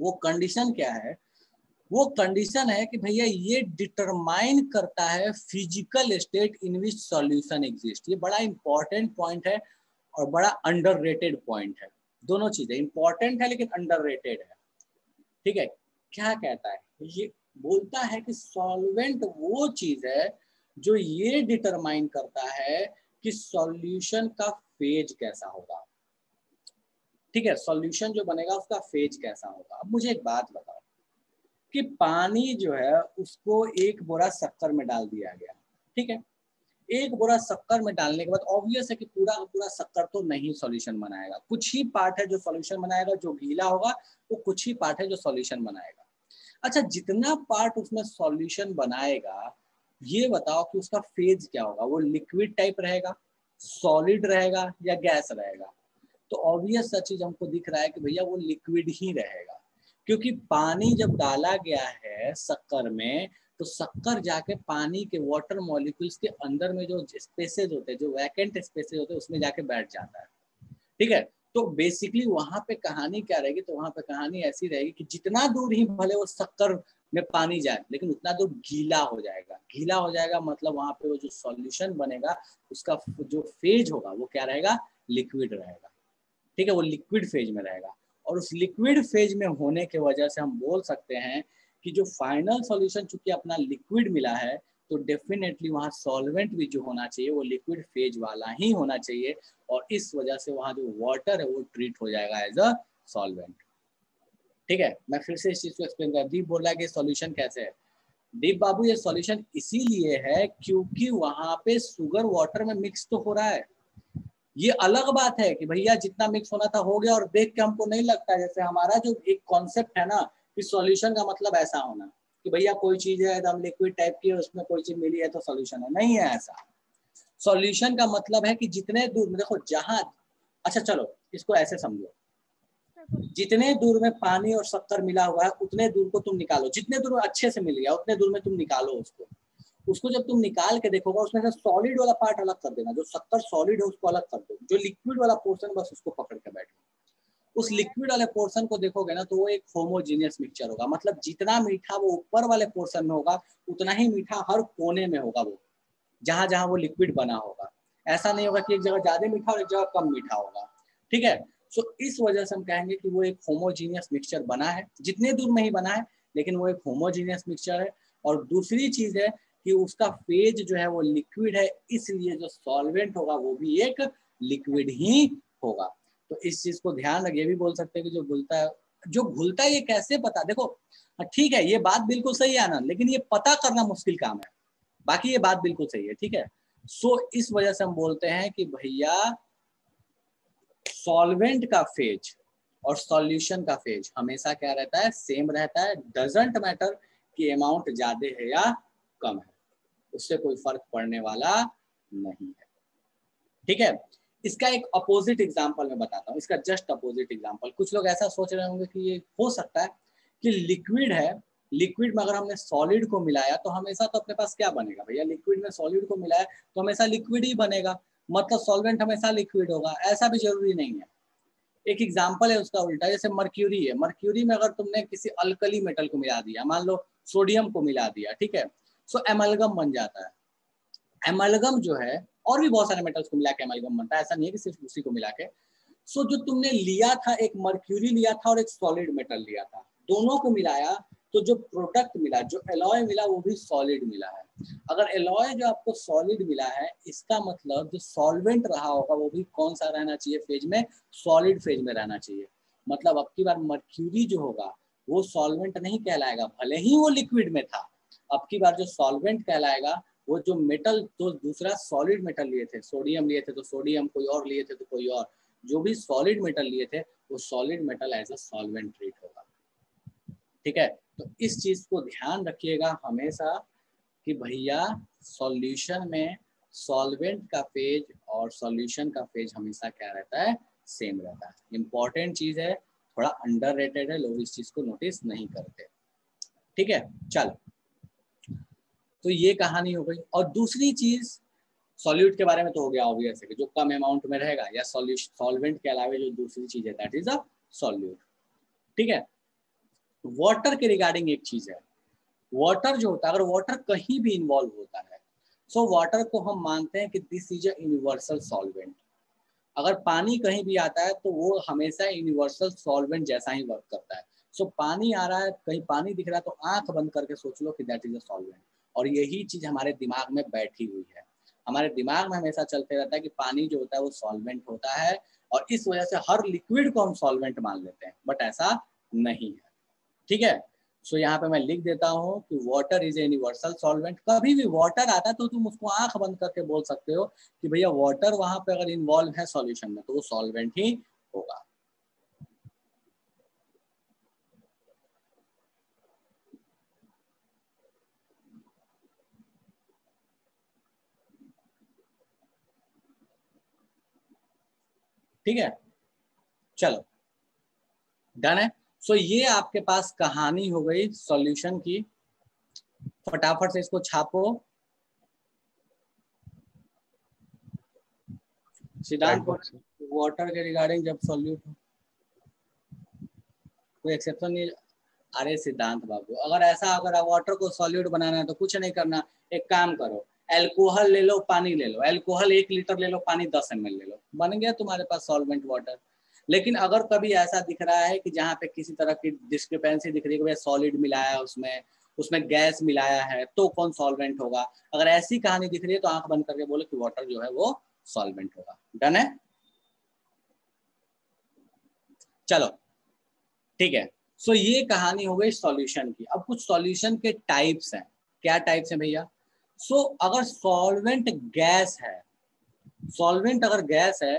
वो कंडीशन क्या है? वो कंडीशन है कि भैया ये डिटरमाइन करता है physical state in which solution exist. ये बड़ा इंपॉर्टेंट पॉइंट है और बड़ा अंडररेटेड पॉइंट है। दोनों चीजें इंपॉर्टेंट है लेकिन अंडररेटेड है। ठीक है, क्या कहता है? ये बोलता है कि सॉल्वेंट वो चीज है जो ये डिटरमाइन करता है कि सॉल्यूशन का फेज कैसा होगा। ठीक है, सॉल्यूशन जो बनेगा उसका फेज कैसा होगा। अब मुझे एक बात बताओ कि पानी जो है उसको एक बोरा शक्कर में डाल दिया गया। ठीक है, एक बोरा शक्कर में डालने के बाद ऑब्वियस है कि पूरा पूरा शक्कर तो नहीं सॉल्यूशन बनाएगा, कुछ ही पार्ट है जो सॉल्यूशन बनाएगा, जो गीला होगा वो कुछ ही पार्ट है जो सॉल्यूशन बनाएगा। अच्छा, जितना पार्ट उसमें सॉल्यूशन बनाएगा ये बताओ कि उसका फेज क्या होगा? वो लिक्विड टाइप रहेगा, सॉलिड रहेगा या गैस रहेगा? तो ऑब्वियस सा चीज हमको दिख रहा है कि भैया वो लिक्विड ही रहेगा, क्योंकि पानी जब डाला गया है शक्कर में तो शक्कर जाके पानी के वाटर मॉलिक्यूल्स के अंदर में जो स्पेसेस होते हैं, जो वैकेंट स्पेसेस होते हैं, उसमें जाके बैठ जाता है। ठीक है, तो बेसिकली वहां पे कहानी क्या रहेगी, तो वहां पे कहानी ऐसी रहेगी कि जितना दूर ही भले वो शक्कर में पानी जाए, लेकिन उतना दूर गीला हो जाएगा। गीला हो जाएगा मतलब वहां पे वो जो सॉल्यूशन बनेगा उसका जो फेज होगा वो क्या रहेगा, लिक्विड रहेगा। ठीक है, वो लिक्विड फेज में रहेगा। और उस लिक्विड फेज में होने के वजह से हम बोल सकते हैं कि जो फाइनल सॉल्यूशन चूंकि अपना लिक्विड मिला है, तो डेफिनेटली वहाँ सॉल्वेंट भी जो होना चाहिए वो लिक्विड फेज वाला ही होना चाहिए, और इस वजह से वहाँ जो वाटर है वो ट्रीट हो जाएगा एज अ सॉल्वेंट। ठीक है, मैं फिर से इस चीज को एक्सप्लेन कर, दीप बोल रहा है कि सॉल्यूशन कैसे है। दीप बाबू, ये सॉल्यूशन इसीलिए है क्योंकि वहां पे शुगर वाटर में मिक्स तो हो रहा है। ये अलग बात है कि भैया जितना मिक्स होना था हो गया, और देख के हमको नहीं लगता, जैसे हमारा जो एक कॉन्सेप्ट है ना कि सॉल्यूशन का मतलब ऐसा होना कि भैया कोई चीज है एकदम लिक्विड टाइप की है, उसमें कोई चीज मिली है तो सॉल्यूशन है, नहीं है ऐसा। सॉल्यूशन का मतलब है कि जितने दूर में देखो जहां, अच्छा चलो इसको ऐसे समझो, जितने दूर में पानी और शक्कर मिला हुआ है उतने दूर को तुम निकालो, जितने दूर अच्छे से मिल गया उतने दूर में तुम निकालो उसको। उसको जब तुम निकाल के देखोगे उसमें से सॉलिड वाला पार्ट अलग कर देना, जो शक्कर सॉलिड है उसको अलग कर दो, जो लिक्विड वाला पोर्शन बस उसको पकड़ के बैठो। उस लिक्विड वाले पोर्शन को देखोगे ना तो वो एक होमोजीनियस मिक्सचर होगा, मतलब जितना मीठा वो ऊपर वाले पोर्शन में होगा उतना ही मीठा हर कोने में होगा, वो जहां जहां वो लिक्विड बना होगा। ऐसा नहीं होगा कि एक जगह ज्यादा मीठा और एक जगह कम मीठा होगा। ठीक है, सो इस वजह से हम कहेंगे कि वो एक होमोजीनियस मिक्सचर बना है, जितने दूर में ही बना है लेकिन वो एक होमोजीनियस मिक्सचर है। और दूसरी चीज है कि उसका फेज जो है वो लिक्विड है, इसलिए जो सॉल्वेंट होगा वो भी एक लिक्विड ही होगा। तो इस चीज को ध्यान रखिए। भी बोल सकते हैं कि जो घुलता है ये कैसे पता, देखो ठीक है ये बात बिल्कुल सही है आनंद, लेकिन ये पता करना मुश्किल काम है, बाकी ये बात बिल्कुल सही है। ठीक है, सो इस वजह से हम बोलते हैं कि भैया सॉल्वेंट का फेज और सॉल्यूशन का फेज हमेशा क्या रहता है, सेम रहता है। डजंट मैटर कि अमाउंट ज्यादा है या कम है, उससे कोई फर्क पड़ने वाला नहीं है। ठीक है, इसका एक अपोजिट एग्जांपल मैं बताता हूँ, इसका जस्ट अपोजिट एग्जांपल। कुछ लोग ऐसा सोच रहे होंगे कि ये हो सकता है कि लिक्विड है, लिक्विड में अगर हमने सॉलिड को मिलाया तो हमेशा तो अपने पास क्या बनेगा भैया, लिक्विड में सॉलिड को मिलाया तो हमेशा लिक्विड ही बनेगा, मतलब सॉल्वेंट हमेशा लिक्विड होगा, ऐसा भी जरूरी नहीं है। एक एग्जाम्पल है उसका उल्टा, जैसे मर्क्यूरी है, मर्क्यूरी में अगर तुमने किसी अल्कली मेटल को मिला दिया, मान लो सोडियम को मिला दिया, ठीक है, सो एमलगम बन जाता है। एमलगम जो है, और भी बहुत सारे मेटल्स को मिला के एमलगम बनता है, ऐसा नहीं है कि सिर्फ उसी को मिला के। सो जो तुमने लिया था, एक मर्क्यूरी लिया था और एक सॉलिड मेटल लिया था, दोनों को मिलाया तो जो प्रोडक्ट मिला, जो एलॉय मिला वो भी सॉलिड मिला है। अगर एलॉय जो आपको सॉलिड मिला है, इसका मतलब जो सॉल्वेंट रहा होगा वो भी कौन सा रहना चाहिए फेज में, सॉलिड फेज में रहना चाहिए। मतलब अब की बार मर्क्यूरी जो होगा वो सॉल्वेंट नहीं कहलाएगा, भले ही वो लिक्विड में था। अब की बार जो सॉल्वेंट कहलाएगा वो जो मेटल, तो दूसरा सॉलिड मेटल लिए थे, सोडियम लिए थे तो सोडियम, कोई और लिए थे तो कोई और, जो भी सॉलिड मेटल लिए थे वो solid metal as a solvent treat होगा। ठीक है, तो इस चीज को ध्यान रखिएगा हमेशा कि भैया सॉल्यूशन में सॉल्वेंट का फेज और सॉल्यूशन का फेज हमेशा क्या रहता है, सेम रहता है। इंपॉर्टेंट चीज है, थोड़ा अंडररेटेड है, लोग इस चीज को नोटिस नहीं करते। ठीक है, चलो तो ये कहानी हो गई। और दूसरी चीज सॉल्यूट के बारे में तो हो गया ऑब्वियस है कि जो कम अमाउंट में रहेगा, या सॉल्वेंट के अलावा जो दूसरी चीज है दैट इज अ सॉल्यूट। ठीक है, वाटर के रिगार्डिंग एक चीज है, वाटर जो होता है, अगर वाटर कहीं भी इन्वॉल्व होता है, सो वाटर को हम मानते हैं कि this is a universal solvent. अगर पानी कहीं भी आता है तो वो हमेशा यूनिवर्सल सॉल्वेंट जैसा ही वर्क करता है। सो पानी आ रहा है, कहीं पानी दिख रहा है तो आंख बंद करके सोच लो कि दैट इज अ सॉल्वेंट। और यही चीज हमारे दिमाग में बैठी हुई है, हमारे दिमाग में हमेशा चलते रहता है कि पानी जो होता है वो सॉल्वेंट होता है, और इस वजह से हर लिक्विड को हम सॉल्वेंट मान लेते हैं, बट ऐसा नहीं है। ठीक है, सो यहाँ पे मैं लिख देता हूँ कि water is a universal solvent. कभी भी वाटर आता है तो तुम उसको आंख बंद करके बोल सकते हो कि भैया वाटर वहां पे अगर इन्वॉल्व है सॉल्यूशन में तो वो सॉल्वेंट ही होगा। ठीक है, चलो डन है। सो ये आपके पास कहानी हो गई सॉल्यूशन की। फटाफट से इसको छापो। सिद्धांत वाटर के रिगार्डिंग जब सॉल्यूट, कोई एक्सेप्शन नहीं। अरे सिद्धांत बाबू, अगर ऐसा अगर वाटर को सॉल्यूट बनाना है तो कुछ नहीं करना, एक काम करो, एल्कोहल ले लो, पानी ले लो, एल्कोहल 1 लीटर ले लो, पानी 10 ml ले लो, बन गया तुम्हारे पास सॉल्वेंट वाटर। लेकिन अगर कभी ऐसा दिख रहा है कि जहाँ पे किसी तरह की डिस्क्रिपेंसी दिख रही है, सॉलिड मिलाया है उसमें गैस मिलाया है, तो कौन सॉल्वेंट होगा? अगर ऐसी कहानी दिख रही है तो आंख बंद करके बोलो कि वाटर जो है वो सॉल्वेंट होगा। डन है? चलो ठीक है। सो ये कहानी हो गई सॉल्यूशन की। अब कुछ सॉल्यूशन के टाइप्स हैं। क्या टाइप्स हैं भैया? सो अगर सॉल्वेंट गैस है, सॉल्वेंट अगर गैस है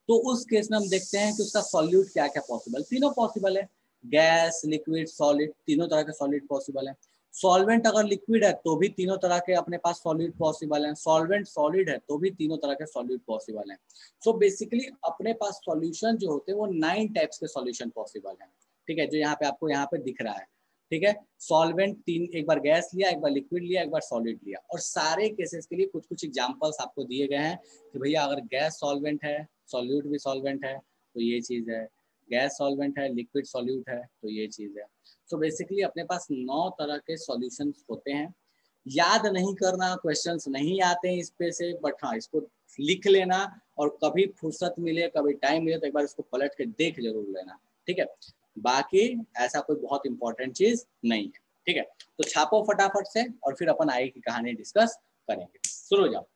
तो उस केस में हम देखते हैं कि उसका सॉल्यूट क्या क्या पॉसिबल, तीनों पॉसिबल है, गैस, लिक्विड, सॉलिड, तीनों तरह के सॉलिड पॉसिबल है। सॉल्वेंट अगर लिक्विड है तो भी तीनों तरह के अपने पास सॉलिड पॉसिबल है। सॉल्वेंट सॉलिड है तो भी तीनों तरह के सॉलिड पॉसिबल है। सो बेसिकली अपने पास सॉल्यूशन जो होते हैं वो 9 टाइप्स के सॉल्यूशन पॉसिबल है। ठीक है, जो यहाँ पे आपको यहाँ पे दिख रहा है। ठीक है, सॉल्वेंट 3, एक बार गैस लिया, एक बार लिक्विड लिया, एक बार सॉलिड लिया। और सारे केसेस के लिए कुछ कुछ एग्जांपल्स आपको दिए गए हैं कि भैया अगर गैस सॉल्वेंट है, सॉल्यूट भी सॉल्वेंट है तो ये चीज़ है, गैस सॉल्वेंट है, लिक्विड सॉल्यूट है तो ये चीज़ है। तो बेसिकली अपने पास 9 तरह के सॉल्यूशंस होते हैं। याद नहीं करना, क्वेश्चंस नहीं आते हैं इस पे से, बट हाँ इसको लिख लेना, और कभी फुर्सत मिले, कभी टाइम मिले तो एक बार इसको पलट के देख जरूर लेना। ठीक है, बाकी ऐसा कोई बहुत इंपॉर्टेंट चीज नहीं है। ठीक है, तो छापो फटाफट से और फिर अपन आगे की कहानी डिस्कस करेंगे। शुरू हो जाओ।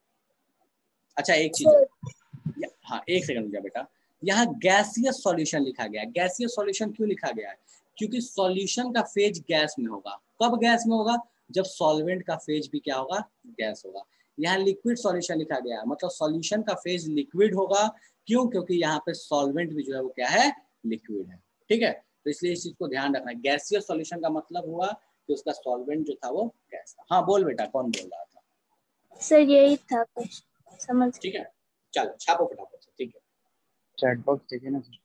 अच्छा एक चीज, हाँ एक सेकंड रुक जा बेटा, यहाँ गैसियस सॉल्यूशन लिखा गया है। गैसियस सॉल्यूशन क्यों लिखा गया है? क्योंकि सॉल्यूशन का फेज गैस में होगा। कब गैस में होगा? जब सॉल्वेंट का फेज भी क्या होगा? गैस होगा। यहाँ लिक्विड सॉल्यूशन लिखा गया है, मतलब सॉल्यूशन का फेज लिक्विड होगा। क्यों? क्योंकि यहाँ पे सॉल्वेंट भी जो है वो क्या है? लिक्विड है। ठीक है, तो इसलिए इस चीज को ध्यान रखना है। गैसियस सॉल्यूशन का मतलब हुआ कि उसका सॉल्वेंट जो था वो गैस था। हाँ बोल बेटा, कौन बोल रहा था? सर यही था कुछ समझ। ठीक है, चलो छापो फटाफट से। ठीक है, चैट बॉक्स देखिए ना सर।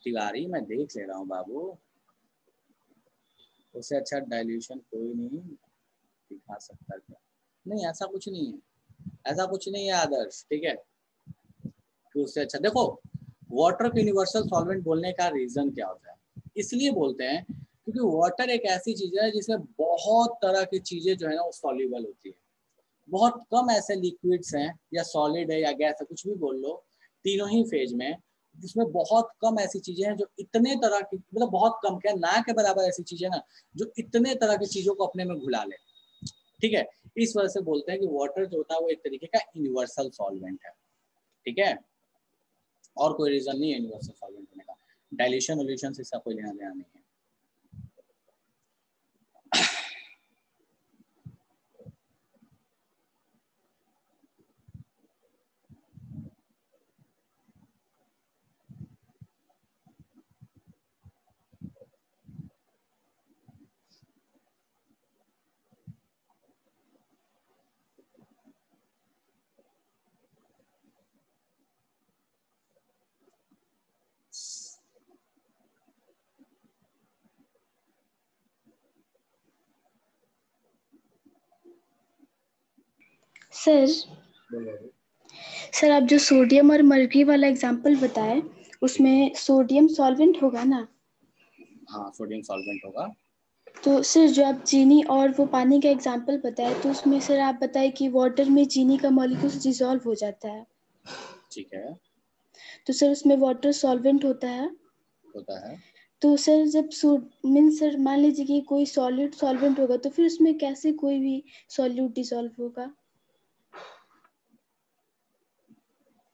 तिवारी मैं देख ले रहा हूँ बाबू, उससे अच्छा डाइल्यूशन कोई नहीं दिखा सकता क्या? नहीं ऐसा कुछ नहीं है, ऐसा कुछ नहीं है आदर्श। ठीक है, कि उससे अच्छा देखो, वाटर को यूनिवर्सल सॉल्वेंट बोलने का रीजन क्या होता है? इसलिए बोलते हैं क्योंकि वाटर एक ऐसी चीज है जिसमें बहुत तरह की चीजें जो है ना वो सॉल्युबल होती है। बहुत कम ऐसे लिक्विड्स हैं या सॉलिड है या गैस है, कुछ भी बोल लो, तीनों ही फेज में, जिसमें बहुत कम ऐसी चीजें हैं जो इतने तरह की, मतलब बहुत कम, क्या ना के बराबर ऐसी चीजें ना जो इतने तरह की चीजों को अपने में घुला ले। ठीक है, इस वजह से बोलते हैं कि वाटर जो होता है वो एक तरीके का यूनिवर्सल सॉल्वेंट है। ठीक है, और कोई रीजन नहीं है यूनिवर्सल सॉल्वेंट होने का। डाइल्यूशन वोल्यूशन से इसका कोई लेना देना नहीं है। सर सर आप जो सोडियम और मर्क्यूरी वाला एग्जांपल बताए उसमें सोडियम सॉल्वेंट होगा ना? हाँ सोडियम सॉल्वेंट होगा। तो सर जो आप चीनी और वो पानी का एग्जांपल बताए तो उसमें सर आप बताए कि वाटर में चीनी का मॉलिक्यूल डिसॉल्व हो जाता है। ठीक है, तो सर उसमें वाटर सॉल्वेंट होता है। होता है। तो सर जब सर मान लीजिए कि कोई सॉलिड सॉल्वेंट होगा तो फिर उसमें कैसे कोई भी सॉल्यूट डिसॉल्व होगा?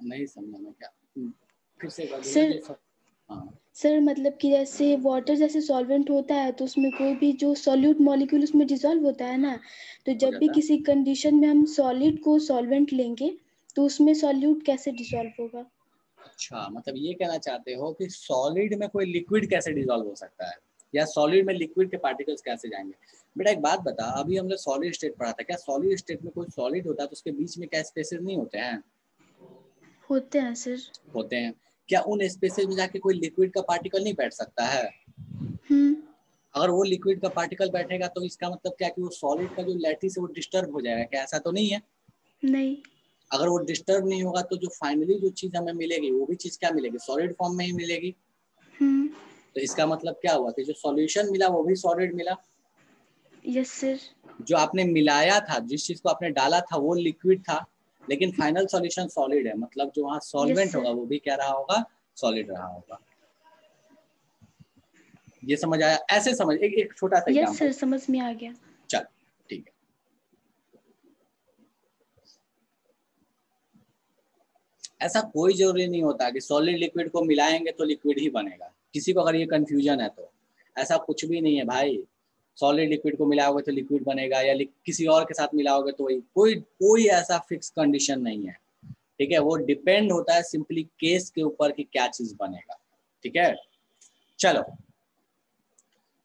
नहीं समझा मैं क्या, फिर से एक बार बोलना सर जो। हाँ सर मतलब कि जैसे वाटर जैसे सॉल्वेंट होता है तो उसमें कोई भी जो सॉल्यूट मॉलिक्यूल उसमें डिसॉल्व होता है ना, तो हो जब भी जाता है। किसी कंडीशन में हम सॉलिड को सॉल्वेंट लेंगे तो उसमें सॉल्यूट कैसे डिसॉल्व होगा? अच्छा मतलब ये कहना चाहते हो कि सॉलिड में कोई लिक्विड कैसे डिसॉल्व हो सकता है, या सॉलिड में लिक्विड के पार्टिकल्स कैसे जाएंगे? बेटा एक बात बता, अभी हमने सॉलिड स्टेट पढ़ा था, क्या सॉलिड स्टेट में कोई सॉलिड होता है तो उसके बीच में क्या स्पेसेस नहीं होते हैं? होते हैं सर। होते हैं। क्या उन स्पेसेस में जाके कोई लिक्विड का पार्टिकल नहीं बैठ सकता है? हम्म। अगर वो लिक्विड का पार्टिकल बैठेगा तो इसका मतलब क्या कि वो सॉलिड का जो लैटिस है वो डिस्टर्ब हो जाएगा, क्या ऐसा तो नहीं है? नहीं। अगर वो डिस्टर्ब नहीं होगा तो जो फाइनली जो चीज हमें मिलेगी वो भी चीज क्या मिलेगी? सॉलिड फॉर्म में ही मिलेगी। तो इसका मतलब क्या हुआ कि जो सॉल्यूशन मिला वो भी सॉलिड मिला। Yes sir. जो आपने मिलाया था, जिस चीज को आपने डाला था वो लिक्विड था, लेकिन फाइनल सॉल्यूशन सॉलिड है, मतलब जो वहाँ सॉल्वेंट होगा वो भी क्या रहा होगा? सॉलिड रहा होगा। ये समझ आया? ऐसे समझ, एक छोटा सा यस एग्जांपल। सर, समझ में आ गया। चल ठीक है। ऐसा कोई जरूरी नहीं होता कि सॉलिड लिक्विड को मिलाएंगे तो लिक्विड ही बनेगा। किसी को अगर ये कंफ्यूजन है तो ऐसा कुछ भी नहीं है भाई। सॉलिड लिक्विड को मिलाओगे तो लिक्विड बनेगा, या किसी और के साथ मिलाओगे तो वही, कोई कोई ऐसा फिक्स कंडीशन नहीं है। ठीक है, वो डिपेंड होता है सिंपली केस के ऊपर कि क्या चीज बनेगा। ठीक है, चलो।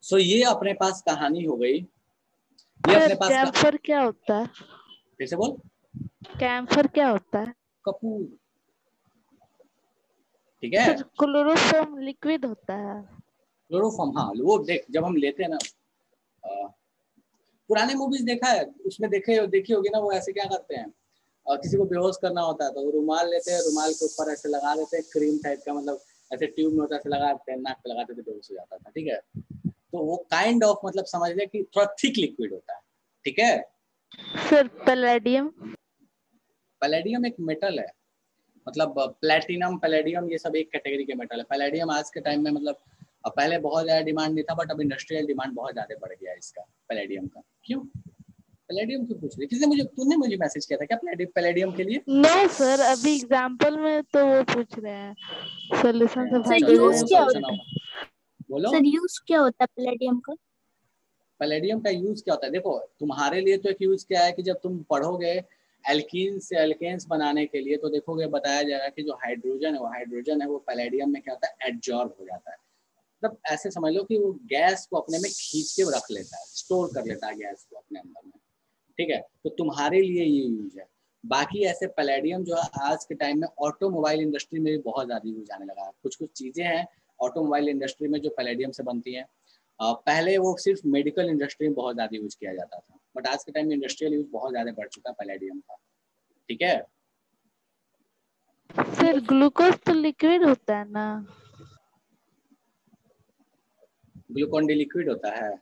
सो ये अपने पास कहानी हो गई। ये अपने पास कैम्फर क्या होता है? फिर से बोल। कैम्फर क्या होता है? कपूर। ठीक है, सर क्लोरोफॉर्म लिक्विड होता है। क्लोरोफॉर्म, हाँ वो देख, जब हम लेते हैं ना, पुराने मूवीज देखा है, उसमें देखी होगी ना, वो ऐसे क्या करते हैं, किसी को बेहोश करना होता है तो वो रुमाल लेते हैं, रुमाल के ऊपर ऐसे लगा देते हैं, क्रीम टाइप का, मतलब ऐसे ट्यूब में होता है, ऐसे लगाते हैं, नाक पे लगाते थे, बेहोश हो जाता था। ठीक है, तो वो काइंड ऑफ मतलब समझ ले कि थोड़ा थिक लिक्विड होता है। ठीक है। Sir palladium? पैलेडियम एक मेटल है, मतलब प्लेटिनम पैलेडियम ये सब एक कैटेगरी के मेटल है। पैलेडियम आज के टाइम में मतलब पहले बहुत ज़्यादा डिमांड नहीं था, बट अब इंडस्ट्रियल डिमांड बहुत ज़्यादा बढ़ गया है इसका, पैलेडियम का। क्यों पैलेडियम क्यों पूछ रही? तूने मुझे मैसेज किया था क्या पैलेडियम के लिए? नो सर, अभी एग्जांपल में तो वो पूछ रहे हैं सॉल्यूशन ऑफ सर यूज क्या सॉल्यूशन होता है? बोलो। सर यूज क्या होता है पैलेडियम का? पैलेडियम का यूज क्या होता है? देखो तुम्हारे लिए तो एक यूज क्या है कि जब तुम पढ़ोगे एल्कीन से एल्केन्स बनाने के लिए, तो देखोगे बताया जाएगा कि जो हाइड्रोजन है वो पैलेडियम में क्या होता है? एडजॉर्ब हो जाता है। मतलब ऐसे समझ लो कि वो गैस को अपने में खींच के रख लेता है, स्टोर कर लेता है गैस को अपने अंदर में। ठीक है, तो तुम्हारे लिए ये यूज है। बाकी ऐसे पैलेडियम जो है आज के टाइम में ऑटोमोबाइल इंडस्ट्री में भी बहुत ज़्यादा यूज आने लगा है। कुछ कुछ चीज़ें हैं ऑटोमोबाइल इंडस्ट्री में जो पैलेडियम से बनती हैं। पहले वो सिर्फ मेडिकल इंडस्ट्री में बहुत ज़्यादा यूज किया जाता था, बट आज के टाइम में इंडस्ट्रियल यूज बहुत ज़्यादा बढ़ चुका है पैलेडियम का। ठीक है, सर ग्लूकोज तो लिक्विड होता है ना? ग्लूकोन डी लिक्विड होता है।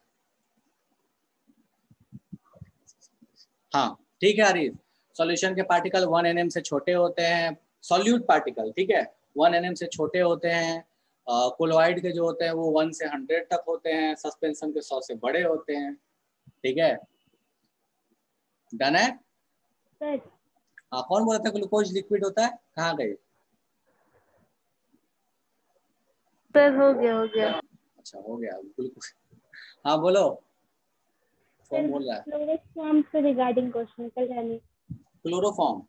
हाँ ठीक है आरिफ, सॉल्यूशन के पार्टिकल 1 nm से छोटे होते हैं, सॉल्यूट पार्टिकल। ठीक है, 1 nm से छोटे होते हैं। कोलोइड के जो होते हैं वो 1 से 100 तक होते हैं, सस्पेंशन के 100 से बड़े होते हैं। ठीक है, डन है। सर हाँ, कौन बोला था ग्लूकोज लिक्विड होता है? कहाँ गए? सर हो गया। अच्छा हो गया ग्लूकोज। हाँ बोलो, कौन बोल रहा है? क्लोरोफॉर्म से रिगार्डिंग क्वेश्चन कल जाने। क्लोरोफॉर्म?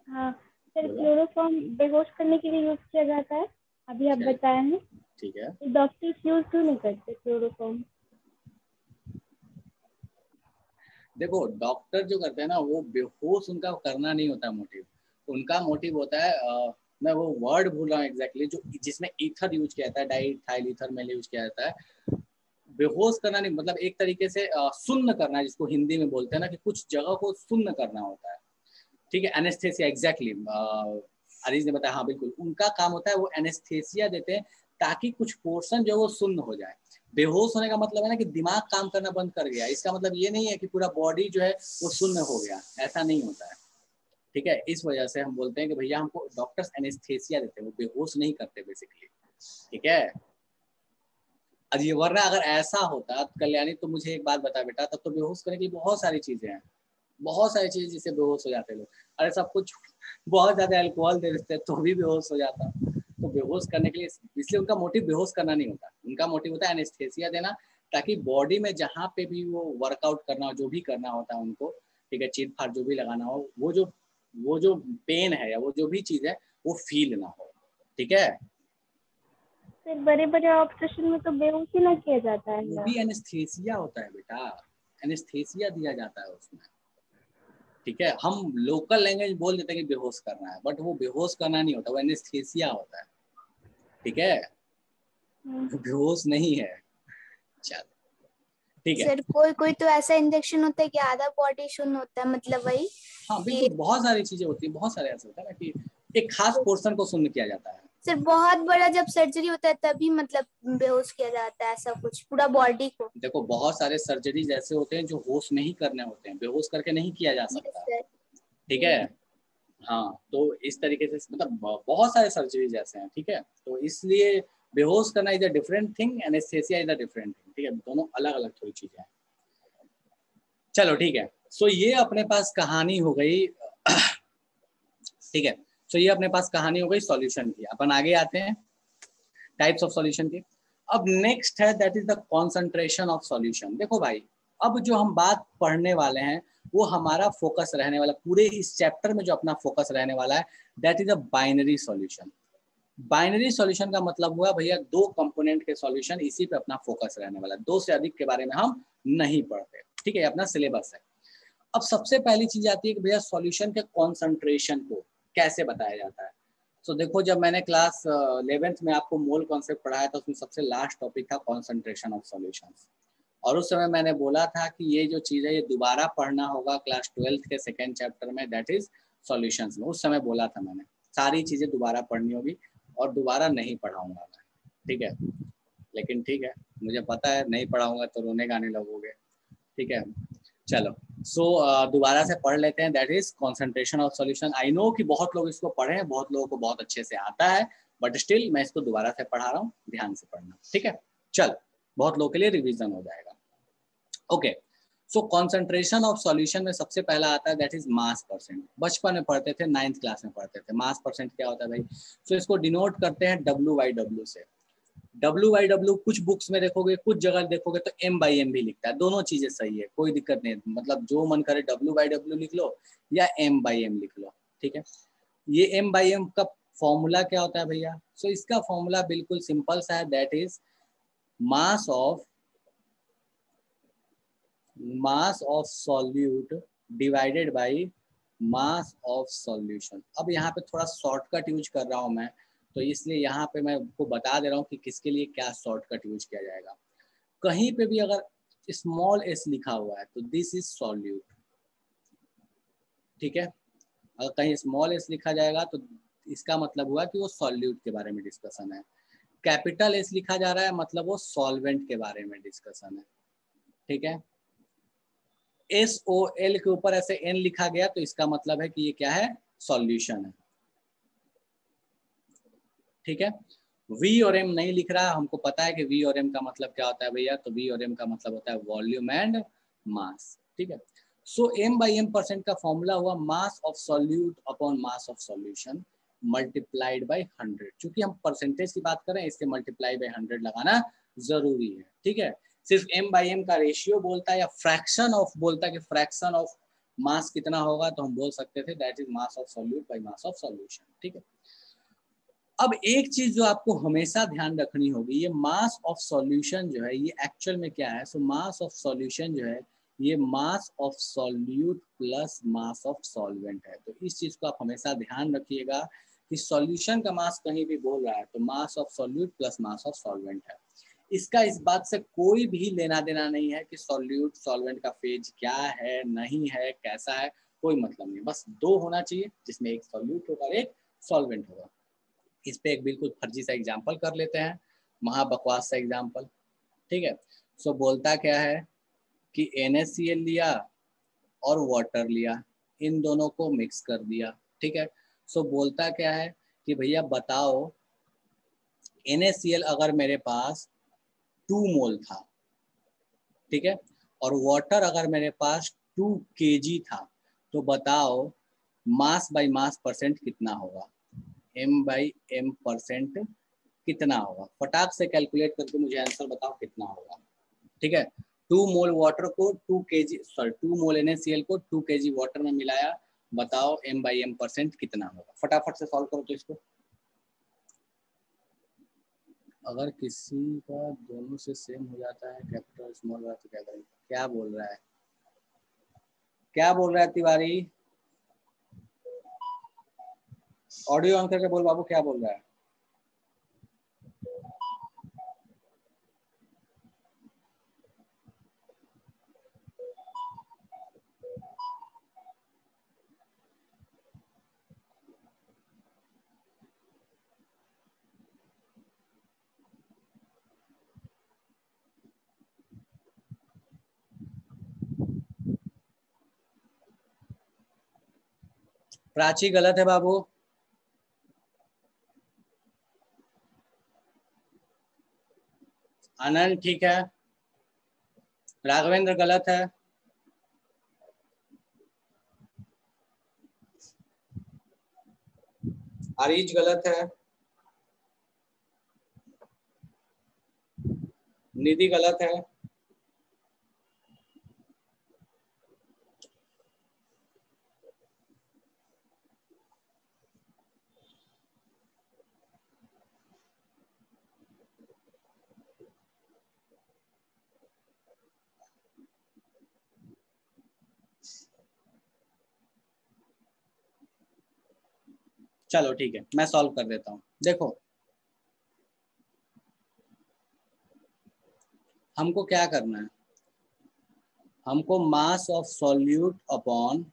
हाँ सर, बोला। क्लोरोफॉर्म बेहोश करने के लिए यूज किया जाता है, अभी आप बताए हैं। ठीक है, डॉक्टर्स यूज क्यों नहीं करते क्लोरोफॉर्म? देखो डॉक्टर जो करते हैं ना वो बेहोश उनका करना नहीं होता मोटिव। उनका मोटिव होता है मैं वो वर्ड भूल रहा हूँ एग्जैक्टली, जो जिसमें ईथर यूज किया जाता है, डाइथाइल ईथर में यूज किया जाता है। बेहोश करना नहीं, मतलब एक तरीके से सुन्न करना, जिसको हिंदी में बोलते हैं ना कि कुछ जगह को सुन्न करना होता है। ठीक है, एनेस्थेसिया, एग्जैक्टली अरीज ने बताया। हाँ बिल्कुल, उनका काम होता है वो एनेस्थेसिया देते हैं ताकि कुछ पोर्शन जो है वो सुन्न हो जाए। बेहोश होने का मतलब है ना कि दिमाग काम करना बंद कर गया, इसका मतलब ये नहीं है कि पूरा बॉडी जो है वो शून्य हो गया, ऐसा नहीं होता है। ठीक है, इस वजह से हम बोलते हैं कि भैया हमको डॉक्टर्स एनेस्थेसिया देते हैं, वो बेहोश नहीं करते बेसिकली। ठीक है, अब ये वरना अगर ऐसा होता कल्याणी तो मुझे एक बात बता बेटा, तब तो बेहोश करने के लिए बहुत सारी चीजें हैं, बहुत सारी चीजें जिससे बेहोश हो जाते हैं लोग। अरे सब कुछ बहुत ज्यादा अल्कोहल दे देते तो भी बेहोश हो जाता। तो बेहोश करने के लिए, इसलिए उनका मोटिव बेहोश करना नहीं होता, उनका मोटिव होता है एनेस्थेसिया देना, ताकि बॉडी में जहाँ पे भी वो वर्कआउट करना हो, जो भी करना होता है उनको, ठीक है, चीर फाड़ जो भी लगाना हो, वो जो पेन है या वो जो भी चीज है वो फील ना हो। ठीक है, सर बड़े बड़े ऑपरेशन में तो बेहोश ही ना किया जाता है वो ना। भी एनेस्थेसिया होता है बेटा, एनेस्थेसिया दिया जाता है उसमें। ठीक है, हम लोकल लैंग्वेज बोल देते हैं कि बेहोश करना है, बट वो बेहोश करना नहीं होता, वो एनेस्थेसिया होता है। ठीक है, बेहोश नहीं है। चल ठीक है। सर कोई कोई तो ऐसा इंजेक्शन होता है कि आधा बॉडी शून्य होता है, मतलब वही। हाँ बिल्कुल, बहुत सारी चीजें होती है, बहुत सारे ऐसा होता है ना कि एक खास पोर्शन को शून्य किया जाता है। सर बहुत बड़ा जब सर्जरी होता है तभी मतलब बेहोश किया जाता है, ऐसा कुछ पूरा बॉडी को। देखो बहुत सारे सर्जरीज ऐसे होते हैं जो होश नहीं करने होते हैं, बेहोश करके नहीं किया जा यस सकता। सर। ठीक है। हाँ तो इस तरीके से मतलब बहुत सारे सर्जरीज ऐसे हैं। ठीक है, तो इसलिए बेहोश करना is a different thing, anaesthesia is a different thing. ठीक है, दोनों अलग अलग थोड़ी चीजें हैं। चलो ठीक है, सो ये अपने पास कहानी हो गई। ठीक है, सो ये अपने पास कहानी हो गई सॉल्यूशन की। अपन आगे आते हैं टाइप्स ऑफ सॉल्यूशन की। अब नेक्स्ट है that is the concentration of solution. देखो भाई, अब जो हम बात पढ़ने वाले हैं वो हमारा फोकस रहने वाला, पूरे इस चैप्टर में जो अपना फोकस रहने वाला है that is a binary solution. Binary solution का मतलब हुआ भैया दो कंपोनेंट के सॉल्यूशन, इसी पे अपना फोकस रहने वाला। दो से अधिक के बारे में हम नहीं पढ़ते। ठीक है, अपना सिलेबस है। अब सबसे पहली चीज आती है कि भैया सॉल्यूशन के कॉन्सेंट्रेशन को कैसे बताया जाता है। तो देखो जब मैंने क्लास 11th में आपको मोल कॉन्सेप्ट पढ़ाया था, उसमें सबसे लास्ट टॉपिक था कॉन्सेंट्रेशन ऑफ सॉल्यूशंस। और उस समय मैंने बोला था कि ये जो चीज़ है ये दोबारा पढ़ना होगा क्लास 12th के सेकेंड चैप्टर में, दैट इज सॉल्यूशंस में। उस समय बोला था मैंने सारी चीज़ें दोबारा पढ़नी होगी और दोबारा नहीं पढ़ाऊंगा मैं। ठीक है, लेकिन ठीक है, मुझे पता है नहीं पढ़ाऊंगा तो रोने गाने लगोगे। ठीक है, चलो सो दोबारा से पढ़ लेते हैं। That is concentration of solution. I know कि बहुत लोग इसको पढ़े हैं, बहुत लोगों को बहुत अच्छे से आता है, बट स्टिल मैं इसको दोबारा से पढ़ा रहा हूँ, ध्यान से पढ़ना। ठीक है, चल बहुत लोगों के लिए रिवीजन हो जाएगा। Okay, so concentration of solution में सबसे पहला आता है दैट इज मास परसेंट। बचपन में पढ़ते थे, 9th क्लास में पढ़ते थे। मास परसेंट क्या होता है भाई? सो इसको डिनोट करते हैं W/W से। W/W कुछ बुक्स में देखोगे, कुछ जगह देखोगे तो M/M भी लिखता है। दोनों चीजें सही है, कोई दिक्कत नहीं, मतलब जो मन करे W/W लिख लो या M/M लिख लो। ठीक है, ये M/M का फॉर्मूला क्या होता है भैया? सो इसका फॉर्मूला बिल्कुल सिंपल सा है, that is mass of solute divided by mass of solution. अब यहाँ पे थोड़ा शॉर्टकट यूज कर रहा हूँ मैं, तो इसलिए यहाँ पे मैं आपको बता दे रहा हूँ कि किसके लिए क्या शॉर्टकट यूज किया जाएगा। कहीं पे भी अगर स्मॉल s लिखा हुआ है तो दिस इज सॉल्यूट। ठीक है, अगर कहीं स्मॉल s लिखा जाएगा तो इसका मतलब हुआ कि वो सॉल्यूट के बारे में डिस्कशन है। कैपिटल S लिखा जा रहा है मतलब वो सॉल्वेंट के बारे में डिस्कशन है। ठीक है, SOL के ऊपर ऐसे N लिखा गया तो इसका मतलब है कि ये क्या है? सॉल्यूशन है। ठीक है, V और M नहीं लिख रहा, हमको पता है कि V और M का मतलब क्या होता है भैया, तो V और M का मतलब होता है वॉल्यूम एंड मास। ठीक है, सो M/M% का फॉर्मूला हुआ mass of solute upon mass of solution multiplied by 100। चूंकि हम परसेंटेज की बात करें इससे मल्टीप्लाई बाय 100 लगाना जरूरी है। ठीक है, सिर्फ M/M का रेशियो बोलता है या फ्रैक्शन ऑफ बोलता है कि फ्रैक्शन ऑफ मास कितना होगा, तो हम बोल सकते थे that is mass of solute by mass of solution. ठीक है, अब एक चीज जो आपको हमेशा ध्यान रखनी होगी, ये मास ऑफ सॉल्यूशन जो है ये एक्चुअल में क्या है? सो मास ऑफ सॉल्यूशन जो है ये mass of solute plus mass of solvent है। तो इस चीज को आप हमेशा ध्यान रखिएगा कि सॉल्यूशन का मास कहीं भी बोल रहा है तो mass of solute plus mass of solvent है। इसका इस बात से कोई भी लेना देना नहीं है कि सॉल्यूट सॉल्वेंट का फेज क्या है, नहीं है, कैसा है, कोई मतलब नहीं। बस दो होना चाहिए जिसमें एक सॉल्यूट होगा और एक सॉल्वेंट होगा। इस पे एक बिल्कुल फर्जी सा एग्जाम्पल कर लेते हैं, महा बकवास सा एग्जाम्पल। ठीक है, सो बोलता क्या है कि NaCl लिया और वाटर लिया, इन दोनों को मिक्स कर दिया। ठीक है, सो बोलता क्या है कि भैया बताओ NaCl अगर मेरे पास 2 मोल था, ठीक है, और वाटर अगर मेरे पास 2 kg था, तो बताओ मास बाई मास परसेंट कितना होगा? M/M% कितना होगा? फटाक से कैलकुलेट करके मुझे आंसर बताओ कितना होगा। ठीक है, 2 मोल वाटर को 2 मोल NaCl को 2 kg वाटर में मिलाया, बताओ M/M% कितना होगा? फटाफट से सॉल्व करो तो इसको। अगर किसी का दोनों से सेम हो जाता है कैपिटल स्मॉल तो क्या करेंगे? क्या बोल रहा है, क्या बोल रहा है तिवारी? ऑडियो ऑन करके बोल बाबू, क्या बोल रहा है? प्राची गलत है बाबू। आनंद ठीक है। राघवेंद्र गलत है। आरीज गलत है। निधि गलत है। चलो ठीक है, मैं सॉल्व कर देता हूँ। देखो हमको क्या करना है, हमको mass of solute upon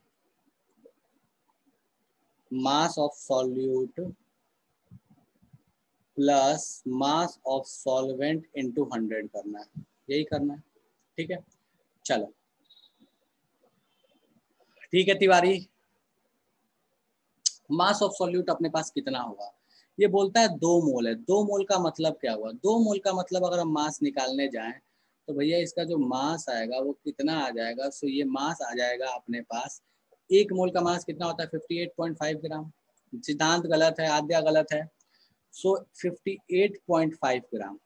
mass of solute plus mass of solvent into 100 करना है, यही करना है। ठीक है, चलो ठीक है तिवारी। मास ऑफ सॉल्यूट अपने पास कितना होगा, ये बोलता है 2 मोल है। 2 मोल का मतलब क्या हुआ, 2 मोल का मतलब अगर हम मास निकालने जाएं तो भैया इसका जो मास आएगा वो कितना आ जाएगा। सो ये मास आ जाएगा अपने पास, 1 मोल का मास कितना होता है 58.5 ग्राम। सिद्धांत गलत है, आद्या गलत है। सो 58.5 ग्राम।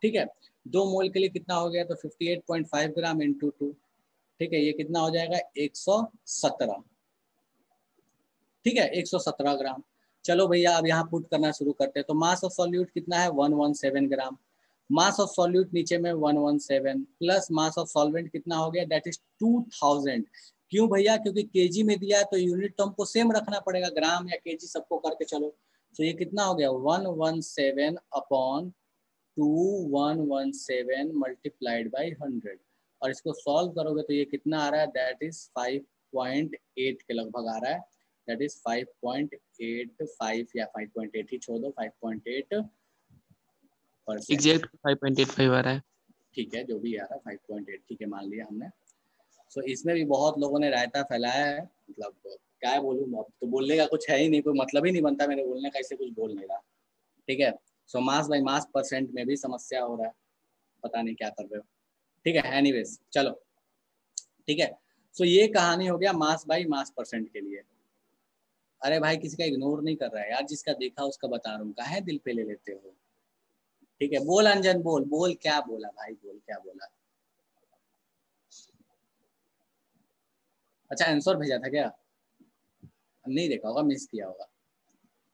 ठीक है, 2 मोल के लिए कितना हो गया, तो 58.5 ग्राम इंटू 2। ठीक है, ये कितना हो जाएगा 117। ठीक है, 117 ग्राम। चलो भैया अब यहाँ पुट करना शुरू करते हैं। तो मास ऑफ सॉल्यूट कितना है 117 ग्राम। मास ऑफ सॉल्यूट नीचे में 117 प्लस मास ऑफ सॉल्वेंट कितना हो गया, दैट इज 2000। क्यों भैया, क्योंकि केजी में दिया है तो यूनिट तो हमको सेम रखना पड़ेगा, ग्राम या केजी सबको करके चलो। तो ये कितना हो गया 117 अपॉन 2117 मल्टीप्लाइड बाई 100, और इसको सॉल्व करोगे तो ये कितना आ रहा है, दैट इज 5.8 के लगभग आ रहा है। दैट इज 5.85 या 5.8 ही छोड़ दो, 5.8%। एग्जैक्ट 5.85 आ रहा है। ठीक है, जो भी आ रहा है 5.8 ठीक है मान लिया हमने। सो इसमें भी बहुत लोगों ने रायता फैलाया है, मतलब क्या बोलूँ, अब तो बोलने का कुछ है ही नहीं, कोई मतलब ही नहीं बनता मेरे बोलने का, इससे कुछ बोल नहीं रहा। ठीक है, सो मास बाई मास परसेंट में भी समस्या हो रहा है, पता नहीं क्या कर रहे हो। ठीक है, एनीवेज चलो ठीक है। सो ये कहानी हो गया मास बाई मास परसेंट के लिए। अरे भाई किसी का इग्नोर नहीं कर रहा है यार, जिसका देखा उसका बता रहा हूँ, काहे दिल पे ले लेते हो। ठीक है, बोल अंजन, बोल बोल, क्या बोला भाई, बोल क्या बोला। अच्छा आंसर भेजा था क्या, नहीं देखा होगा, मिस किया होगा।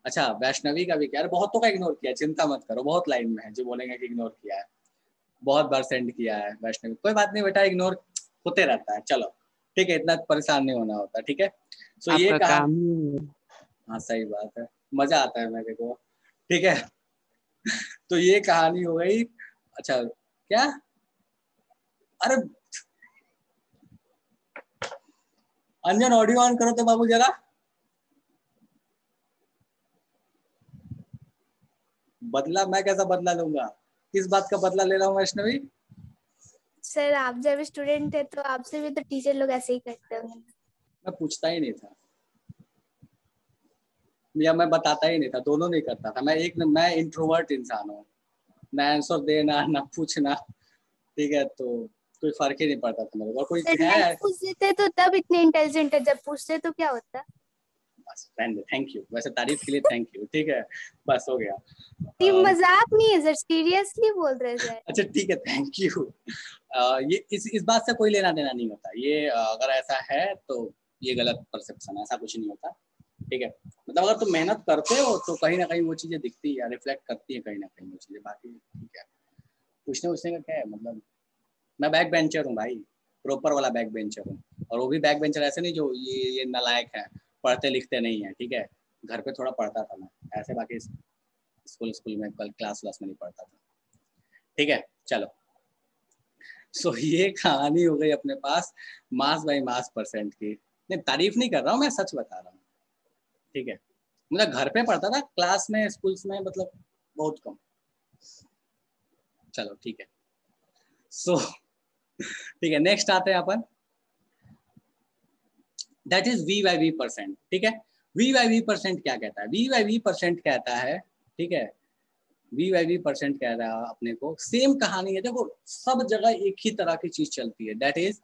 अच्छा वैष्णवी का भी क्या, अरे बहुतों का इग्नोर किया, चिंता मत करो, बहुत लाइन में है जो बोलेंगे कि इग्नोर किया है, बहुत बार सेंड किया है वैष्णवी। कोई बात नहीं बेटा, इग्नोर होते रहता है, चलो ठीक है, इतना परेशान नहीं होना होता। ठीक है, सो ये आपका कहा, काम ही है। हाँ सही बात है, मजा आता है मेरे को। ठीक है, तो ये कहानी हो गई। अच्छा क्या, अरे अंजन ऑडियो ऑन करो तो बाबू जरा। बदला मैं कैसा बदला लूंगा, किस बात का बदला ले रहा हूँ वैष्णवी। सर आप जब स्टूडेंट थे तो आपसे भी तो टीचर लोग ऐसे ही करते होंगे। मैं पूछता ही नहीं था, या मैं बताता ही नहीं था, दोनों नहीं करता था। मैं इंट्रोवर्ट इंसान हूँ, ना आंसर देना ना पूछना। ठीक है, तो कोई फर्क ही नहीं पड़ता था मेरे को। कोई सर नहीं है पूछते थे तो तब इतने इंटेलिजेंट है, जब पूछते तो क्या होता। बस, थैंक यू, वैसे तारीफ के लिए थैंक यू। ठीक है, बस हो गया। ये मजाक नहीं है सर, सीरियसली बोल रहे सर। अच्छा ठीक है, थैंक यू। ये इस बात से कोई लेना देना नहीं होता, ये अगर ऐसा है तो ये गलत परसेप्शन है, ऐसा कुछ नहीं होता। ठीक है, मतलब अगर तुम मेहनत करते हो तो कहीं ना कहीं वो चीजें दिखती है, रिफ्लेक्ट करती है कहीं ना कहीं वो चीजें, बाकी ठीक है। पूछने उछने का क्या है, मतलब मैं बैक बेंचर हूँ भाई, प्रॉपर वाला बैक बेंचर हूँ। और वो भी बैक बेंचर ऐसे नहीं जो ये नालायक है, पढ़ते लिखते नहीं है। ठीक है, घर पे थोड़ा पढ़ता था मैं ऐसे, बाकी स्कूल में कल क्लास में नहीं पढ़ता था। ठीक है चलो, सो ये कहानी हो गई अपने पास मास बाई मास परसेंट की। नहीं तारीफ नहीं कर रहा हूँ, मैं सच बता रहा हूँ। ठीक है, मतलब घर पे पढ़ता था, क्लास में स्कूल्स में मतलब बहुत कम। चलो ठीक है, सो ठीक है, नेक्स्ट आते हैं अपन, that is V by V percent. ठीक है, V/V% क्या कहता है? V/V% कहता है, ठीक है, V/V% कह रहा है अपने को, सेम कहानी है। देखो सब जगह एक ही तरह की चीज चलती है, that is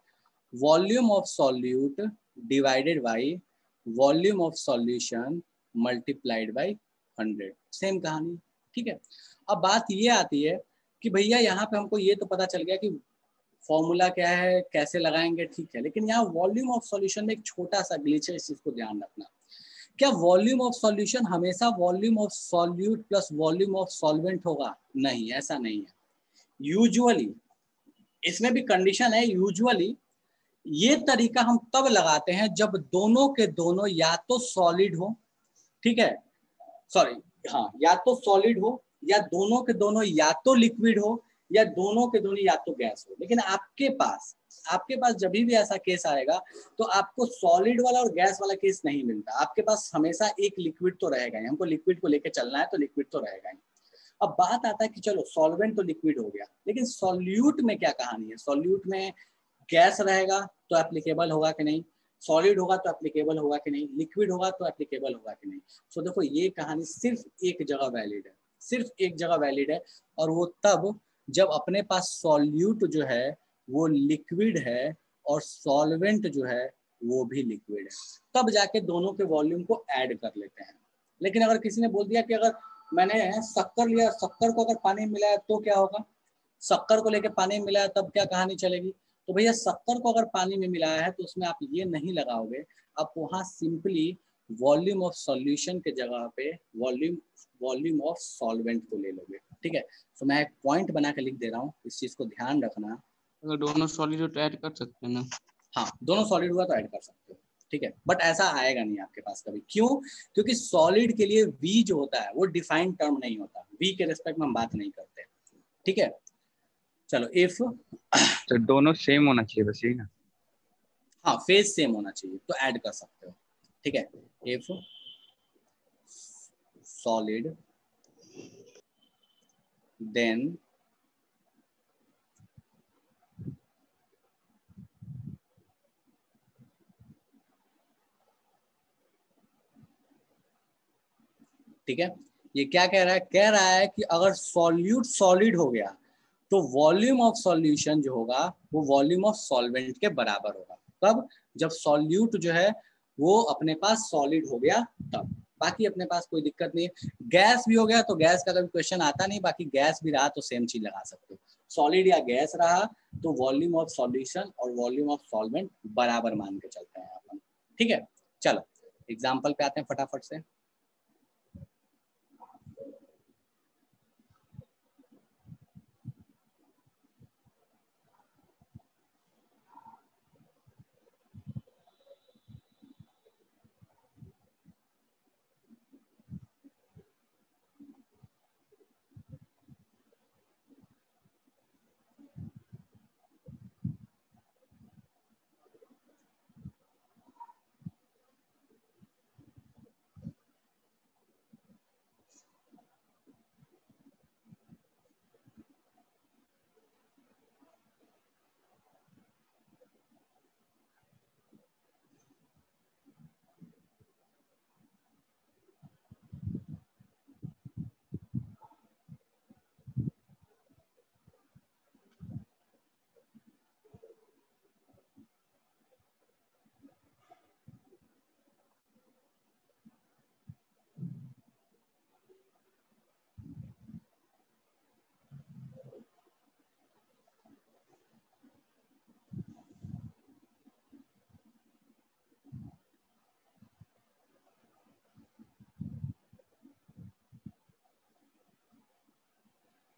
volume of solute divided by volume of solution multiplied by 100, same कहानी, ठीक है। अब बात ये आती है कि भैया यहाँ पे हमको ये तो पता चल गया कि फॉर्मूला क्या है, कैसे लगाएंगे, ठीक है, लेकिन यहाँ वॉल्यूम ऑफ सॉल्यूशन में एक छोटा सा ग्लिच है, इस चीज को ध्यान रखना। क्या वॉल्यूम ऑफ सॉल्यूशन हमेशा volume of solute plus volume of solvent होगा? नहीं, ऐसा नहीं है। यूजुअली इसमें भी कंडीशन है, यूजुअली ये तरीका हम तब लगाते हैं जब दोनों के दोनों या तो सॉलिड हो, ठीक है, सॉरी हाँ, या तो सॉलिड हो, या दोनों के दोनों या तो लिक्विड हो, या दोनों के दोनों या तो गैस हो। लेकिन आपके पास जब भी ऐसा केस आएगा तो आपको सॉलिड वाला और गैस वाला केस नहीं मिलता, आपके पास हमेशा एक लिक्विड तो रहेगा ही। हमको लिक्विड को लेकर चलना है तो लिक्विड तो रहेगा ही। अब बात आता है कि चलो सॉल्वेंट तो लिक्विड हो गया, लेकिन सॉल्यूट में क्या कहानी है? सॉल्यूट में गैस रहेगा तो एप्लीकेबल होगा कि नहीं, सॉलिड होगा तो एप्लीकेबल होगा कि नहीं, लिक्विड होगा तो एप्लीकेबल होगा कि नहीं। सो देखो ये कहानी सिर्फ एक जगह वैलिड है, सिर्फ एक जगह वैलिड है, और वो तब जब अपने पास सॉल्यूट जो है वो लिक्विड है और सॉल्वेंट जो है वो भी लिक्विड है, तब जाके दोनों के वॉल्यूम को ऐड कर लेते हैं। लेकिन अगर किसी ने बोल दिया कि अगर मैंने शक्कर लिया, शक्कर को अगर पानी में मिलाया तो क्या होगा, शक्कर को लेके पानी में मिलाया तब क्या कहानी चलेगी? तो भैया शक्कर को अगर पानी में मिलाया है तो उसमें आप ये नहीं लगाओगे, आप वहाँ सिंपली वॉल्यूम ऑफ सॉल्यूशन के जगह पे वॉल्यूम ऑफ सॉल्वेंट को ले लोगे, ठीक है। तो मैं एक पॉइंट बना के लिख दे रहा हूँ, इस चीज को ध्यान रखना। अगर दोनों सॉलिड ऐड कर सकते हैं ना? हाँ, दोनों सॉलिड हुआ तो ऐड कर सकते हो, ठीक है, बट ऐसा आएगा नहीं आपके पास कभी। क्यों? क्योंकि सॉलिड के लिए V जो होता है वो डिफाइंड टर्म नहीं होता, V के रिस्पेक्ट में हम बात नहीं करते, ठीक है। चलो इफ तो दोनों सेम होना चाहिए बस, यही ना? हाँ, फेज सेम होना चाहिए तो ऐड कर सकते हो, ठीक है। इफ सॉलिड देन ठीक है, ये क्या कह रहा है? कह रहा है कि अगर सॉल्यूट सॉलिड हो गया तो वॉल्यूम ऑफ सॉल्यूशन जो होगा वो वॉल्यूम ऑफ सॉल्वेंट के बराबर होगा। कब? जब सॉल्यूट जो है वो अपने पास सॉलिड हो गया तब। बाकी अपने पास कोई दिक्कत नहीं है। गैस भी हो गया तो गैस का कभी क्वेश्चन आता नहीं, बाकी गैस भी रहा तो सेम चीज लगा सकते हो। सॉलिड या गैस रहा तो वॉल्यूम ऑफ सॉल्यूशन और वॉल्यूम ऑफ सॉल्वेंट बराबर मान के चलते हैं अपन, ठीक है। चलो एग्जाम्पल पे आते हैं फटाफट से।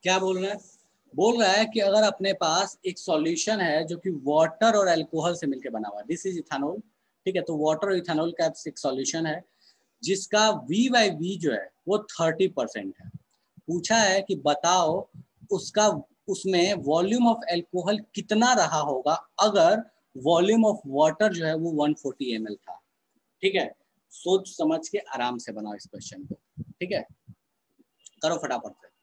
क्या बोल रहा है? बोल रहा है कि अगर अपने पास एक सॉल्यूशन है जो कि वाटर और अल्कोहल से मिलकर बना हुआ है, दिस इज इथानॉल, ठीक है। तो वाटर और इथानॉल का एक सॉल्यूशन है जिसका V/V जो है वो 30% है। पूछा है कि बताओ उसका उसमें वॉल्यूम ऑफ अल्कोहल कितना रहा होगा अगर वॉल्यूम ऑफ वाटर जो है वो 140 ml था, ठीक है। सोच समझ के आराम से बनाओ इस क्वेश्चन को, ठीक है, करो फटाफट से।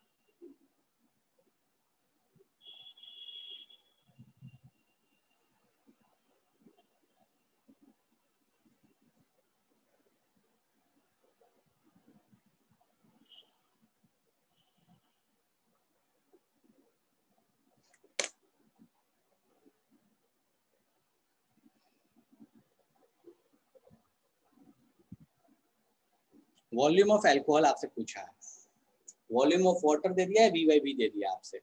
वॉल्यूम ऑफ एल्कोहल आपसे पूछा है, वॉल्यूम ऑफ वाटर दे दिया है, वी दे दिया आपसे।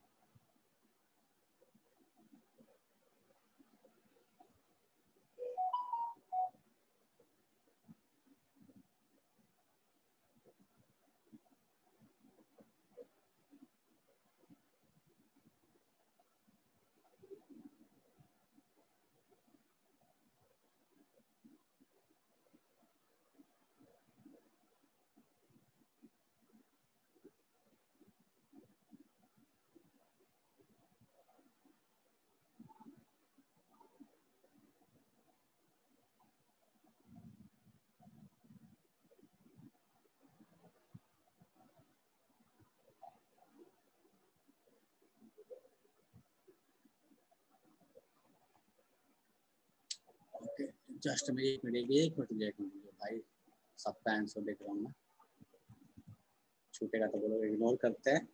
जस्ट में एक मिनट भाई, सबका आंसर देख रहा हूँ मैं, छूटेगा तो बोलो, इग्नोर करते हैं।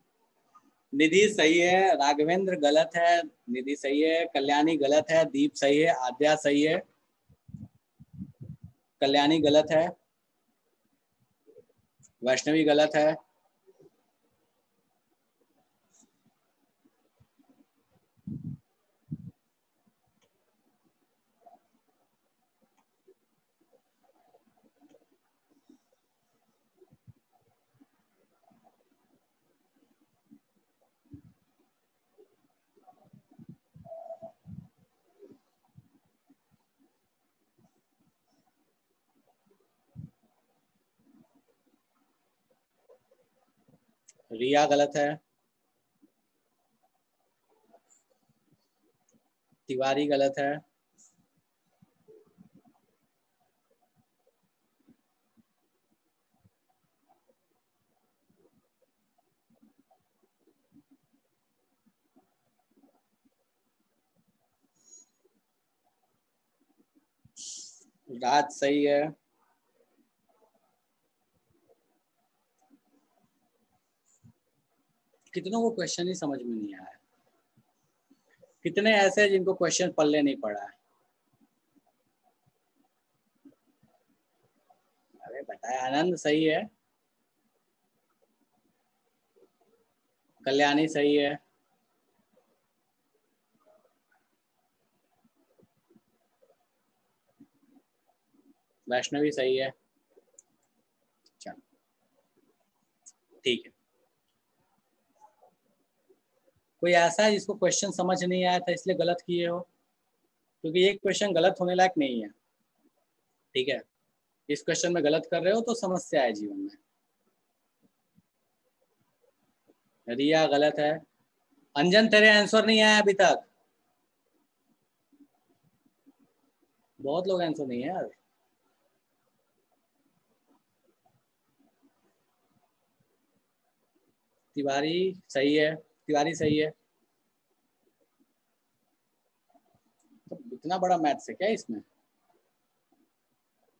निधि सही है, राघवेंद्र गलत है, निधि सही है, कल्याणी गलत है, दीप सही है, आद्या सही है, कल्याणी गलत है, वैष्णवी गलत है, रिया गलत है, तिवारी गलत है, राज सही है, कितनों को क्वेश्चन ही समझ में नहीं आया, कितने ऐसे हैं जिनको क्वेश्चन पढ़ने नहीं पड़ा है। अरे बताया, आनंद सही है, कल्याणी सही है, वैष्णवी सही है, चलो ठीक है। कोई ऐसा है जिसको क्वेश्चन समझ नहीं आया था इसलिए गलत किए हो? क्योंकि ये क्वेश्चन गलत होने लायक नहीं है, ठीक है। इस क्वेश्चन में गलत कर रहे हो तो समस्या है जीवन में। रिया गलत है, अंजन तेरे आंसर नहीं आया अभी तक, बहुत लोग आंसर नहीं है यार। तिवारी सही है, तिवारी सही है। तो इतना बड़ा मैथ्स है क्या इसमें?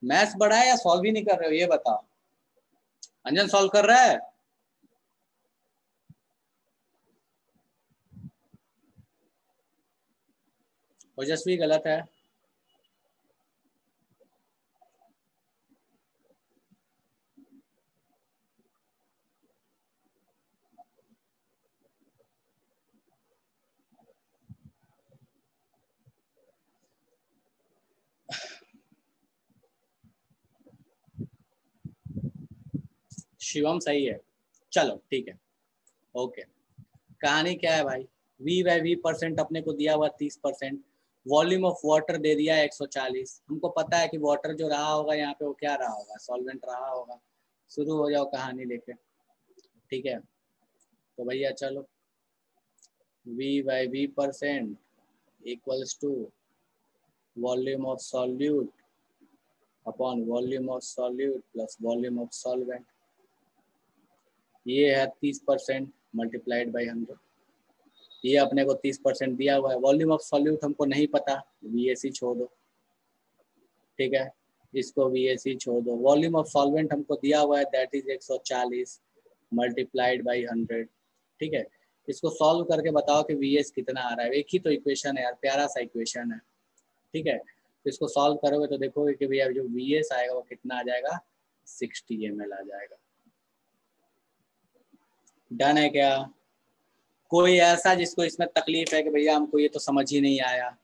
मैथ्स बड़ा है या सॉल्व ही नहीं कर रहे हो ये बताओ। अंजन सॉल्व कर रहा है? ओजस्वी गलत है, शिवम सही है। चलो ठीक है, ओके। कहानी क्या है भाई, V/V परसेंट अपने को दिया हुआ 30%, वॉल्यूम ऑफ वाटर दे दिया 140। हमको पता है कि वाटर जो रहा होगा यहाँ पे वो क्या रहा होगा, सॉल्वेंट रहा होगा। शुरू हो जाओ कहानी लेके, ठीक है। तो भैया चलो, V/V percent equals to volume of solute upon volume of solute plus volume of solvent. ये है 30% मल्टीप्लाइड बाई 100। ये अपने को 30% दिया हुआ है। वॉल्यूम ऑफ सॉल्यूट हमको नहीं पता, VAC छोड़ दो, ठीक है। इसको VAC छोड़ दो। वॉल्यूम ऑफ सॉल्वेंट हमको दिया हुआ है, दैट इज 140 मल्टीप्लाइड बाई 100, ठीक है। इसको सॉल्व करके बताओ कि VS कितना आ रहा है। एक ही तो इक्वेशन है यार, प्यारा सा इक्वेशन है, ठीक है। तो इसको सॉल्व करोगे तो देखोगे कि भैया जो VS आएगा वो कितना आ जाएगा, 60 ml आ जाएगा। डन है क्या? कोई ऐसा जिसको इसमें तकलीफ है कि भैया हमको ये तो समझ ही नहीं आया,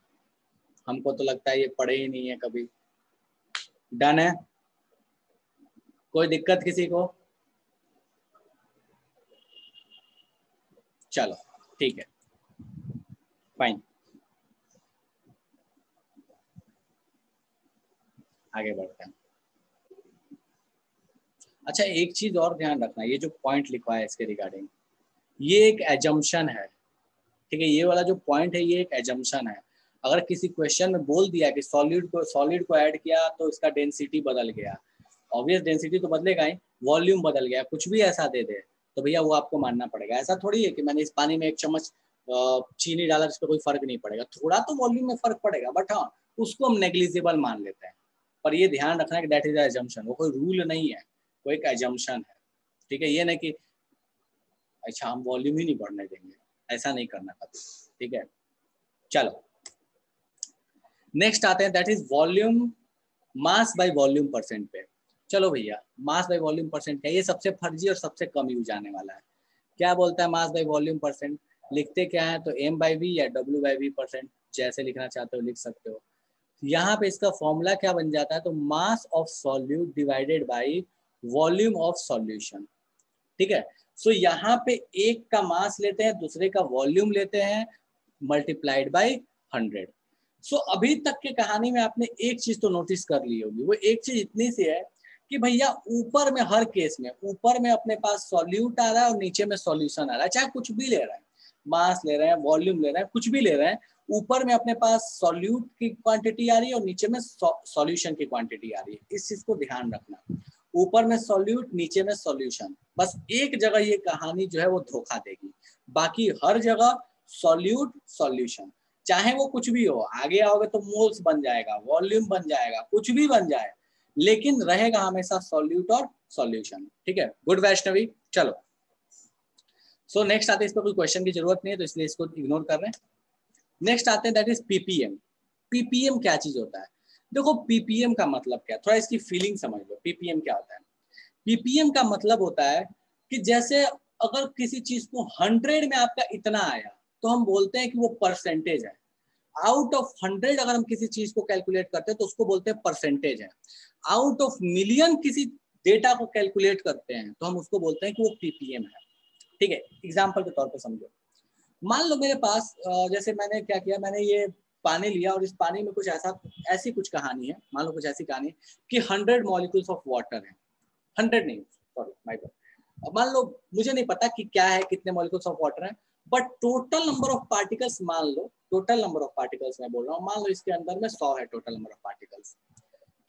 हमको तो लगता है ये पढ़े ही नहीं है कभी? डन है? कोई दिक्कत किसी को? चलो ठीक है, फाइन, आगे बढ़ते हैं। अच्छा, एक चीज और ध्यान रखना, ये जो पॉइंट लिखवा है इसके रिगार्डिंग, ये एक एजम्पशन है, ठीक है? ये वाला जो पॉइंट है ये एक एजम्पशन है। अगर किसी क्वेश्चन में बोल दिया कि सॉलिड को ऐड किया तो इसका डेंसिटी बदल गया, ऑब्वियस डेंसिटी तो बदलेगा ही, वॉल्यूम बदल गया, कुछ भी ऐसा दे दे तो भैया वो आपको मानना पड़ेगा। ऐसा थोड़ी है कि मैंने इस पानी में 1 चम्मच चीनी डाला, इस पर कोई फर्क नहीं पड़ेगा, थोड़ा तो वॉल्यूम में फर्क पड़ेगा, बट हाँ उसको हम नेग्लिजिबल मान लेते हैं। पर ये ध्यान रखना है कि दैट इज एजम्पशन, वो कोई रूल नहीं है, वो एक एजम्पशन है, ठीक है? ये नहीं कि अच्छा हम वॉल्यूम ही नहीं बढ़ने देंगे, ऐसा नहीं करना कभी, ठीक है? चलो नेक्स्ट आते हैं, that is volume mass by volume percent पे। चलो भैया, मास बाय वॉल्यूम परसेंट क्या? ये सबसे फर्जी और सबसे कम यूज आने वाला है। क्या बोलता है मास बाय वॉल्यूम परसेंट? लिखते क्या है तो m/v या w/v परसेंट, जैसे लिखना चाहते हो लिख सकते हो। यहाँ पे इसका फॉर्मूला क्या बन जाता है तो mass of solute divided by volume of solution, ठीक है? सो यहाँ पे एक का मास लेते हैं, दूसरे का वॉल्यूम लेते हैं, मल्टीप्लाइड बाय 100। सो अभी तक की कहानी में आपने एक चीज तो नोटिस कर ली होगी, वो एक चीज इतनी सी है कि भैया ऊपर में हर केस में ऊपर में अपने पास सॉल्यूट आ रहा है और नीचे में सॉल्यूशन आ रहा है, चाहे कुछ भी ले रहे हैं, मास ले रहे हैं, वॉल्यूम ले रहे हैं, कुछ भी ले रहे हैं, ऊपर में अपने पास सॉल्यूट की क्वांटिटी आ रही है और नीचे में सॉल्यूशन की क्वांटिटी आ रही है। इस चीज को ध्यान रखना, ऊपर में सॉल्यूट नीचे में सॉल्यूशन, बस एक जगह ये कहानी जो है वो धोखा देगी, बाकी हर जगह सॉल्यूट सॉल्यूशन, चाहे वो कुछ भी हो, आगे आओगे तो मोल्स बन जाएगा, वॉल्यूम बन जाएगा, कुछ भी बन जाए, लेकिन रहेगा हमेशा सॉल्यूट और सॉल्यूशन, ठीक है? गुड वैष्णवी, चलो सो नेक्स्ट आते हैं, इस पर कोई क्वेश्चन की जरूरत नहीं है तो इसलिए इसको इग्नोर कर रहे हैं। नेक्स्ट आते हैं दैट इज पीपीएम। पीपीएम क्या चीज होता है? देखो पीपीएम का मतलब क्या, थोड़ा इसकी फीलिंग समझ लो। पीपीएम क्या होता है? पीपीएम का मतलब होता है कि जैसे अगर किसी चीज को 100 में आपका इतना आया तो हम बोलते हैं कि वो परसेंटेज है। आउट ऑफ 100 अगर हम किसी चीज को कैलकुलेट करते हैं तो उसको बोलते हैं परसेंटेज है। आउट ऑफ मिलियन किसी डेटा को कैलकुलेट करते हैं तो हम उसको बोलते हैं कि वो पीपीएम है, ठीक है? एग्जाम्पल के तौर पर समझो, मान लो मेरे पास जैसे मैंने क्या किया, मैंने ये पानी लिया और इस पानी में कुछ ऐसी कुछ कहानी है, मान लो कुछ ऐसी कहानी है कि 100 मॉलिक्यूल्स ऑफ वाटर है, 100 नहीं, सॉरी माय गॉड, मान लो मुझे नहीं पता कि क्या है, कितने मॉलिक्यूल्स ऑफ वाटर है, but total number of particles, मान लो टोटल नंबर ऑफ पार्टिकल्स मैं बोल रहा हूँ, मान लो इसके अंदर में 100 है टोटल नंबर ऑफ पार्टिकल्स,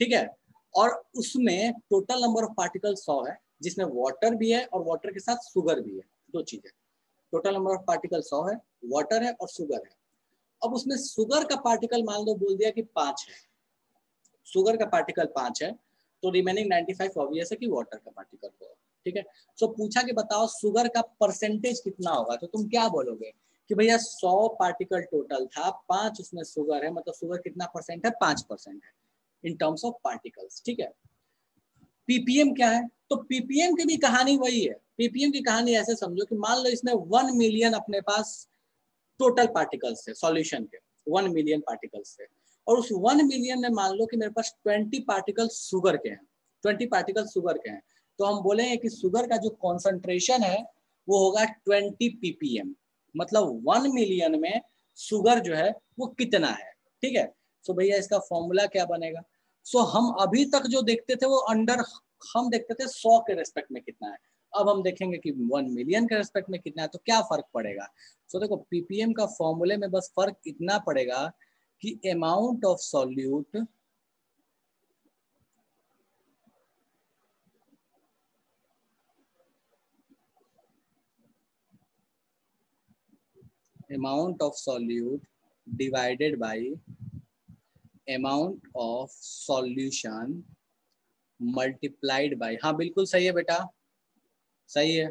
ठीक है? और उसमें टोटल नंबर ऑफ पार्टिकल्स 100 है, जिसमें वाटर भी है और वाटर के साथ शुगर भी है, दो चीजें। टोटल नंबर ऑफ पार्टिकल 100 है, वाटर है और शुगर है। अब उसमें शुगर का पार्टिकल मान लो बोल दिया कि 5 है, शुगर का पार्टिकल 5 है, तो रिमेनिंग 95 ऑब्वियस है कि वाटर का पार्टिकल होगा, ठीक है? सो पूछा कि बताओ शुगर का परसेंटेज कितना होगा, तो तुम क्या बोलोगे कि भैया 100 पार्टिकल टोटल था, 5 उसमें शुगर है, मतलब शुगर कितना परसेंट है? 5% है इन टर्म्स ऑफ पार्टिकल्स, ठीक है? पीपीएम क्या है? तो पीपीएम की भी कहानी वही है। पीपीएम की कहानी ऐसे समझो कि मान लो इसमें 1 मिलियन अपने पास टोटल पार्टिकल्स थे, सॉल्यूशन के 1 मिलियन पार्टिकल्स थे, और उस 1 मिलियन में मान लो कि मेरे पास 20 पार्टिकल शुगर के हैं, 20 पार्टिकल शुगर के हैं, तो हम बोलेंगे कि शुगर का जो कॉन्सेंट्रेशन है वो होगा 20 ppm, मतलब 1 मिलियन में शुगर जो है वो कितना है, ठीक है? सो भैया इसका फॉर्मूला क्या बनेगा? सो हम अभी तक जो देखते थे वो हम देखते थे 100 के रेस्पेक्ट में कितना है, अब हम देखेंगे कि 1 मिलियन के रेस्पेक्ट में कितना है, तो क्या फर्क पड़ेगा? सो देखो पीपीएम का फॉर्मूले में बस फर्क इतना पड़ेगा कि amount of solute divided by amount of solution multiplied by, हाँ बिल्कुल सही है बेटा, सही है,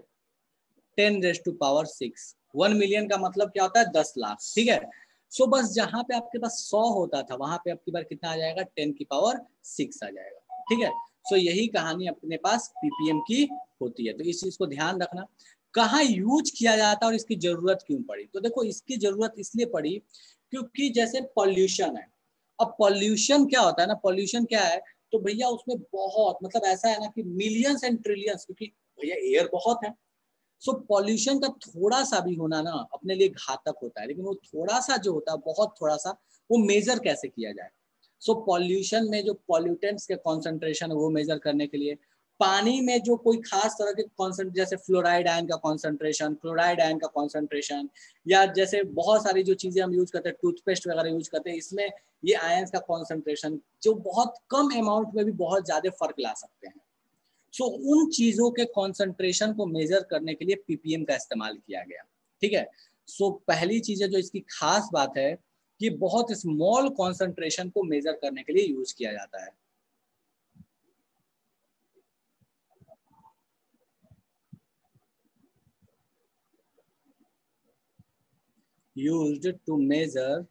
10⁻⁶। 1 मिलियन का मतलब क्या होता है? 10 लाख, ठीक है? सो बस जहां पे आपके पास 100 होता था वहां पे आपकी बार कितना आ जाएगा? 10⁻⁶ आ जाएगा, ठीक है? सो यही कहानी अपने पास पीपीएम की होती है। तो इस चीज को ध्यान रखना, कहाँ यूज किया जाता है और इसकी जरूरत क्यों पड़ी। तो देखो इसकी जरूरत इसलिए पड़ी क्योंकि जैसे पॉल्यूशन है, अब पॉल्यूशन क्या होता है ना, पॉल्यूशन क्या है तो भैया उसमें बहुत मतलब ऐसा है ना कि मिलियंस एंड ट्रिलियंस, क्योंकि भैया एयर बहुत है। सो पॉल्यूशन का थोड़ा सा भी होना ना अपने लिए घातक होता है, लेकिन वो थोड़ा सा जो होता है, बहुत थोड़ा सा, वो मेजर कैसे किया जाए। सो पॉल्यूशन में जो पॉल्यूटेंट्स के कॉन्सेंट्रेशन है वो मेजर करने के लिए, पानी में जो कोई खास तरह के कॉन्सेंट्रेशन जैसे फ्लोराइड आयन का कॉन्सेंट्रेशन, क्लोराइड आयन का कॉन्सेंट्रेशन, या जैसे बहुत सारी जो चीजें हम यूज करते हैं, टूथपेस्ट वगैरह यूज करते हैं, इसमें ये आयंस का कॉन्सेंट्रेशन जो बहुत कम अमाउंट में भी बहुत ज्यादा फर्क ला सकते हैं। सो उन चीजों के कॉन्सेंट्रेशन को मेजर करने के लिए पीपीएम का इस्तेमाल किया गया। ठीक है, सो पहली चीज है जो इसकी खास बात है कि बहुत स्मॉल कॉन्सेंट्रेशन को मेजर करने के लिए यूज किया जाता है। Used to measure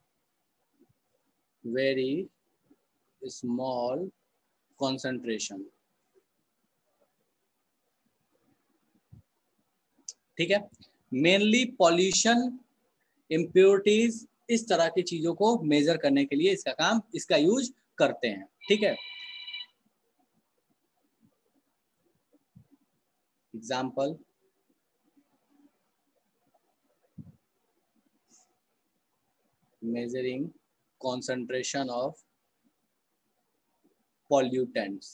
very small concentration। ठीक है, मेनली पॉल्यूशन, इम्प्योरिटीज, इस तरह की चीजों को मेजर करने के लिए इसका काम, इसका यूज करते हैं। ठीक है, example measuring concentration of pollutants।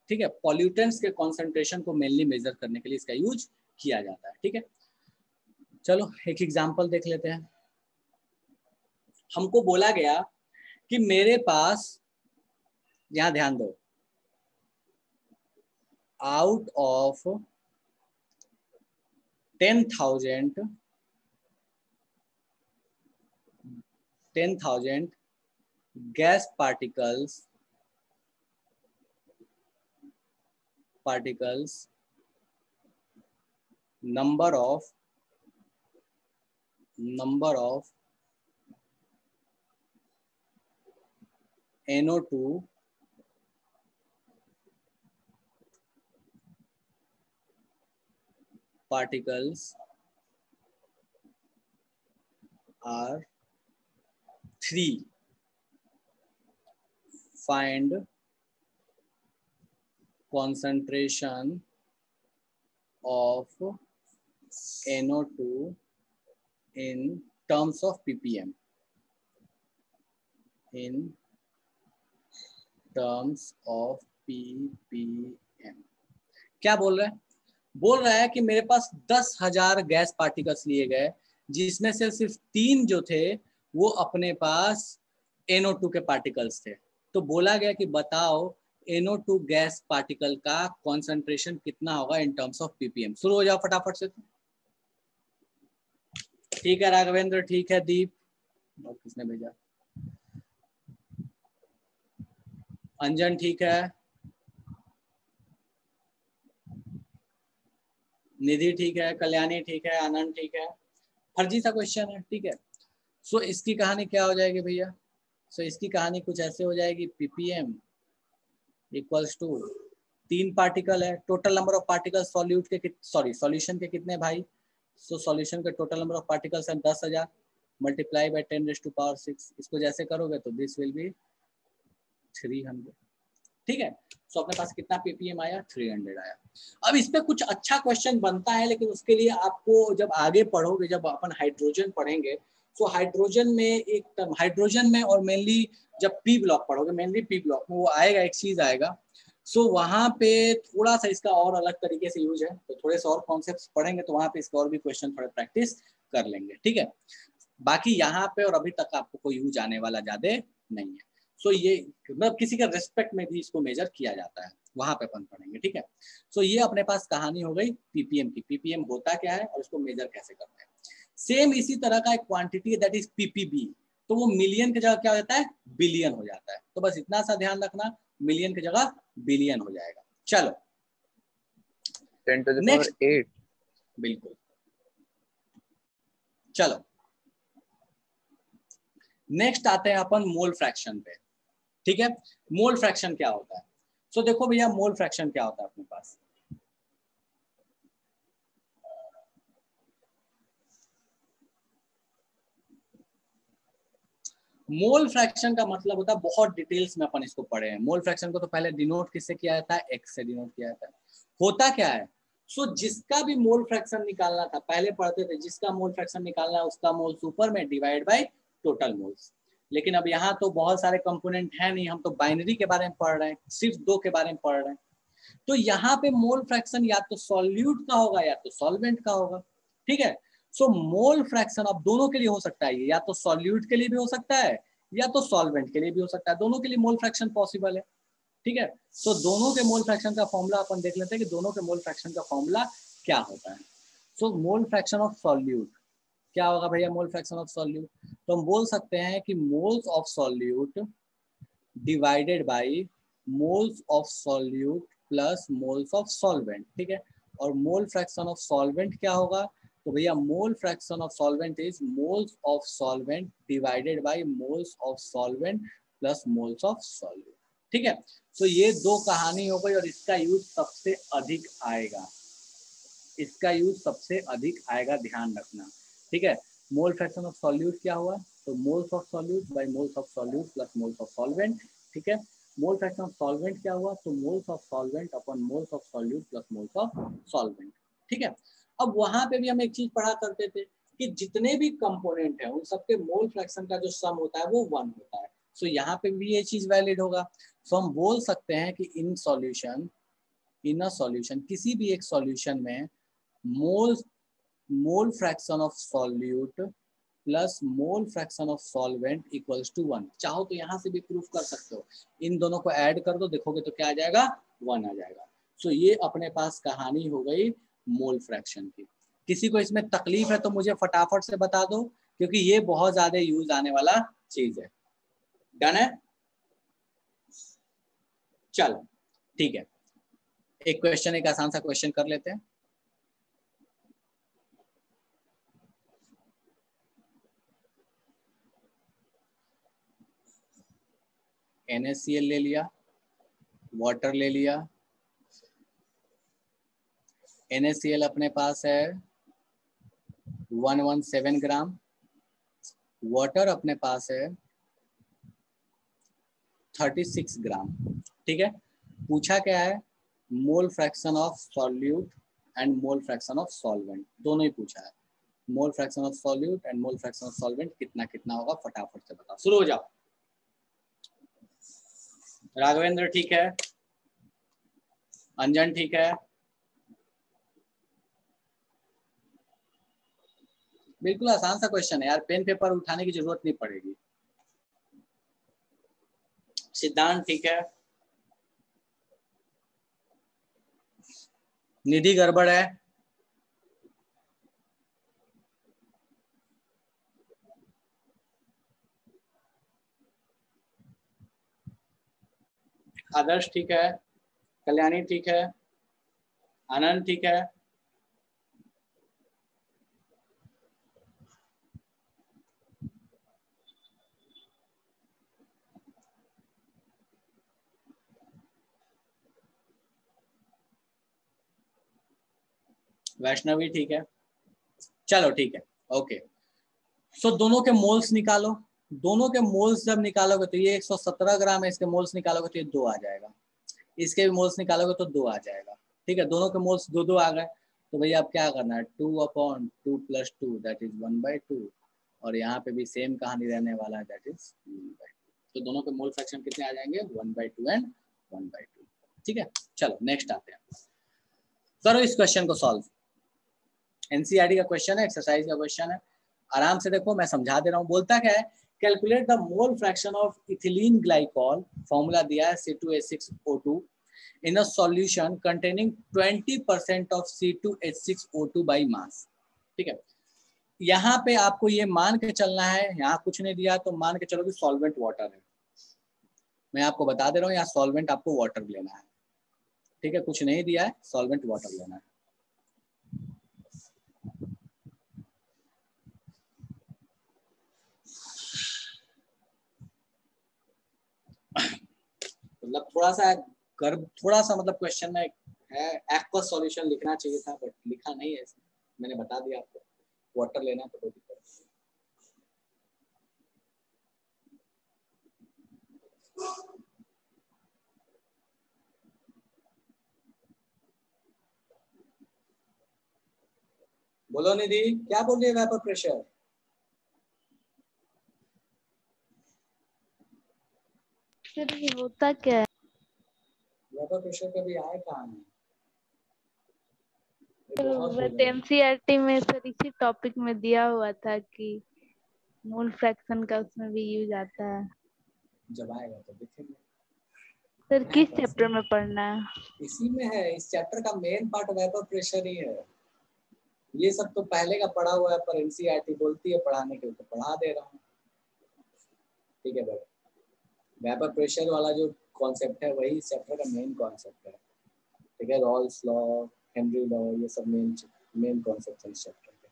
ठीक है, पॉल्यूटेंट्स के कॉन्सेंट्रेशन को मेनली मेजर करने के लिए इसका यूज किया जाता है। ठीक है, चलो एक एग्जांपल देख लेते हैं। हमको बोला गया कि मेरे पास, यहां ध्यान दो, out of 10,000 gas particles number of NO2 particles are 3. Find concentration of NO2 in terms of ppm। in terms of ppm क्या बोल रहा है? बोल रहा है कि मेरे पास 10,000 गैस पार्टिकल्स लिए गए, जिसमें से सिर्फ 3 जो थे वो अपने पास NO2 के पार्टिकल्स थे। तो बोला गया कि बताओ NO2 गैस पार्टिकल का कॉन्सेंट्रेशन कितना होगा इन टर्म्स ऑफ ppm। शुरू हो जाओ फटाफट से। ठीक है राघवेंद्र, ठीक है दीप, और किसने भेजा, अंजन ठीक है, निधि ठीक है, कल्याणी ठीक है, आनंद ठीक है। फर्जी सा क्वेश्चन है। ठीक है, सो इसकी कहानी क्या हो जाएगी भैया? सो इसकी कहानी कुछ ऐसे हो जाएगी, ppm इक्वल्स टू 3 पार्टिकल है, total number of particle solute के सॉल्यूशन के कितने भाई? सो सॉल्यूशन के टोटल नंबर ऑफ पार्टिकल्स है 10,000 मल्टीप्लाई बाय 10⁻⁶। इसको जैसे करोगे तो दिस विल बी 300। ठीक है, सो अपने पास कितना ppm आया? 300 आया। अब इस पे कुछ अच्छा क्वेश्चन बनता है, लेकिन उसके लिए आपको जब आगे पढ़ोगे, जब अपन हाइड्रोजन पढ़ेंगे, सो हाइड्रोजन में एक टर्म, हाइड्रोजन में और मेनली जब पी ब्लॉक पढ़ोगे, मेनली पी ब्लॉक में वो आएगा, एक चीज आएगा। सो वहां पे थोड़ा सा इसका और अलग तरीके से यूज है, तो थोड़े से और कॉन्सेप्ट पढ़ेंगे तो वहां पे इसका और भी क्वेश्चन थोड़े प्रैक्टिस कर लेंगे। ठीक है, बाकी यहाँ पे और अभी तक आपको कोई यूज आने वाला ज्यादा नहीं है। सो ये मतलब किसी का रिस्पेक्ट में भी इसको मेजर किया जाता है, वहां पे अपन पढ़ेंगे। ठीक है, सो ये अपने पास कहानी हो गई पीपीएम की। पीपीएम होता क्या है और इसको मेजर कैसे करते हैं। सेम इसी तरह का एक क्वांटिटी दैट इज पीपीबी, तो वो मिलियन की जगह क्या हो जाता है? बिलियन हो जाता है। तो बस इतना सा ध्यान रखना, मिलियन की जगह बिलियन हो जाएगा। चलो 10⁸ बिल्कुल, चलो नेक्स्ट आते हैं अपन मोल फ्रैक्शन पे। ठीक है, मोल फ्रैक्शन क्या होता है? सो देखो भैया, मोल फ्रैक्शन क्या होता है अपने पास। मोल फ्रैक्शन का मतलब होता है, बहुत डिटेल्स में अपन इसको पढ़े हैं। मोल फ्रैक्शन को तो पहले डिनोट किससे किया जाता है? एक्स से डिनोट किया जाता है। होता क्या है? सो जिसका भी मोल फ्रैक्शन निकालना था, पहले पढ़ते थे, जिसका मोल फ्रैक्शन निकालना है उसका मोल सुपर में डिवाइड बाय टोटल मोल्स। लेकिन अब यहाँ तो बहुत सारे कंपोनेंट है नहीं, हम तो बाइनरी के बारे में पढ़ रहे हैं, सिर्फ 2 के बारे में पढ़ रहे हैं। तो यहाँ पे मोल फ्रैक्शन या तो सॉल्यूट का होगा या तो सॉल्वेंट का होगा। ठीक है, सो मोल फ्रैक्शन अब दोनों के लिए हो सकता है, या तो सॉल्यूट के लिए भी हो सकता है या तो सॉल्वेंट के लिए भी हो सकता है, दोनों के लिए मोल फ्रैक्शन पॉसिबल है। ठीक है, तो दोनों के मोल फ्रैक्शन का फॉर्मूला अपन देख लेते हैं कि दोनों के मोल फ्रैक्शन का फॉर्मूला क्या होता है। सो मोल फ्रैक्शन ऑफ सॉल्यूट क्या होगा भैया? मोल फ्रैक्शन ऑफ सॉल्यूट तो हम बोल सकते हैं कि moles of solute divided by moles of solute plus moles of solvent. ठीक है, और मोल फ्रैक्शन ऑफ सॉल्वेंट क्या होगा? तो भैया मोल fraction of solvent is moles of solvent divided by moles of solvent plus moles of solute. ठीक है, तो ये 2 कहानी हो गई और इसका यूज सबसे अधिक आएगा, इसका यूज सबसे अधिक आएगा, ध्यान रखना। ठीक है, मोल फ्रैक्शन ऑफ सॉल्यूट क्या हुआ? तो moles of solute bye moles of solute plus moles of solvent. ठीक है, मोल फ्रैक्शन ऑफ सॉल्वेंट क्या हुआ? तो moles of solvent upon moles of solute plus moles of solvent. ठीक है, अब वहां पे भी हम एक चीज पढ़ा करते थे कि जितने भी कंपोनेंट है उन सबके मोल फ्रैक्शन का जो सम होता है वो 1 होता है। सो यहाँ पे भी ये चीज वैलिड होगा। सो हम बोल सकते हैं कि in solution, in a solution, किसी भी एक सॉल्यूशन में mole fraction of solute plus mole fraction of solvent equals to 1। चाहो तो यहाँ से भी प्रूफ कर सकते हो, इन दोनों को ऐड कर दो, देखोगे तो क्या आ जाएगा? 1 आ जाएगा। सो ये अपने पास कहानी हो गई मोल फ्रैक्शन की। किसी को इसमें तकलीफ है तो मुझे फटाफट से बता दो, क्योंकि ये बहुत ज्यादा यूज आने वाला चीज है। डन है? चलो ठीक है, एक क्वेश्चन, एक आसान सा क्वेश्चन कर लेते हैं। NaCl ले लिया, वाटर ले लिया। NaCl अपने पास है 117 ग्राम, वाटर अपने पास है 36 ग्राम। ठीक है, पूछा क्या है? मोल fraction of solute and mole fraction of solvent, दोनों ही पूछा है। मोल fraction of solute and mole fraction of solvent कितना कितना होगा, फटाफट से बताओ, शुरू हो जाओ। राघवेंद्र ठीक है, अंजन ठीक है, बिल्कुल आसान सा क्वेश्चन है यार, पेन पेपर उठाने की जरूरत नहीं पड़ेगी। सिद्धांत ठीक है, निधि गड़बड़ है, आदर्श ठीक है, कल्याणी ठीक है, आनंद ठीक है, वैष्णवी ठीक है। चलो ठीक है, ओके। सो दोनों के मोल्स निकालो, दोनों के मोल्स जब निकालोगे तो ये 117 ग्राम है, इसके मोल्स निकालोगे तो ये 2 आ जाएगा, इसके भी मोल्स निकालोगे तो 2 आ जाएगा। ठीक है, दोनों के मोल्स 2 आ गए, तो भैया अब क्या करना है? 2/2 + 2 दैट इज 1/2, और यहाँ पे भी सेम कहानी रहने वाला है, दैट इज 1/2। तो दोनों के मोल फ्रैक्शन कितने आ जाएंगे? 1/2 एंड 1/2। ठीक है, चलो नेक्स्ट आते हैं, करो इस क्वेश्चन को सॉल्व। एनसीईआरटी का क्वेश्चन है, एक्सरसाइज का क्वेश्चन है, आराम से देखो, मैं समझा दे रहा हूँ। बोलता क्या है? Calculate the mole fraction of ethylene glycol, formula दिया है C2H6O2 in a solution containing 20% of C2H6O2 by mass। ठीक है, यहाँ पे आपको ये मान के चलना है, यहाँ कुछ नहीं दिया तो मान के चलो कि सॉल्वेंट वाटर है। मैं आपको बता दे रहा हूँ, यहाँ सॉल्वेंट आपको वाटर लेना है। ठीक है, कुछ नहीं दिया है, सॉल्वेंट वाटर लेना है। थोड़ा सा थोड़ा सा मतलब क्वेश्चन में है एक्वस सॉल्यूशन लिखना चाहिए था, बट लिखा नहीं है इसमें, मैंने बता दिया आपको। वाटर लेना तो कोई दिक्कत नहीं। बोलो निधि, क्या बोल रही है वेपर प्रेशर? सर ये होता क्या है? वेपर प्रेशर कभी आए कहाँ है? बट एनसीईआरटी में सर इसी टॉपिक में दिया हुआ था कि मोल फ्रैक्शन का उसमें भी यूज आता है। जब आएगा तो देखेंगे। सर किस चैप्टर में पढ़ना है? इसी में है, इस चैप्टर का मेन पार्ट वेपर प्रेशर ही है। ये सब तो पहले का पढ़ा हुआ है, पर एनसीईआरटी बोलती है पढ़ाने के लिए तो पढ़ा दे रहा हूँ। ठीक है भाई, वेपर प्रेशर वाला जो कॉन्सेप्ट है वही इस चैप्टर का मेन कॉन्सेप्ट है। ठीक है, रॉल्स लॉ, हेनरी लॉ, ये सब मेन कॉन्सेप्ट है इस चैप्टर के।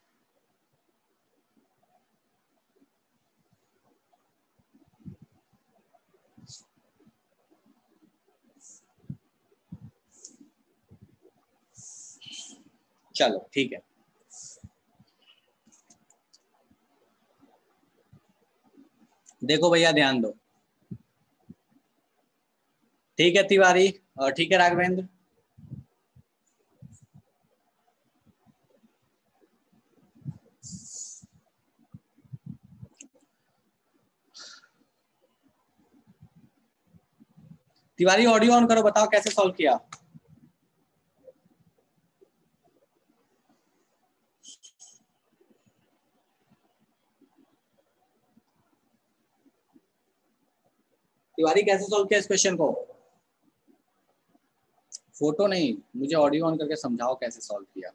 चलो ठीक है, देखो भैया ध्यान दो। ठीक है तिवारी, और ठीक है राघवेंद्र। तिवारी ऑडियो ऑन करो, बताओ कैसे सॉल्व किया। तिवारी कैसे सॉल्व किया इस क्वेश्चन को? फोटो नहीं, मुझे ऑडियो ऑन करके समझाओ कैसे सॉल्व किया।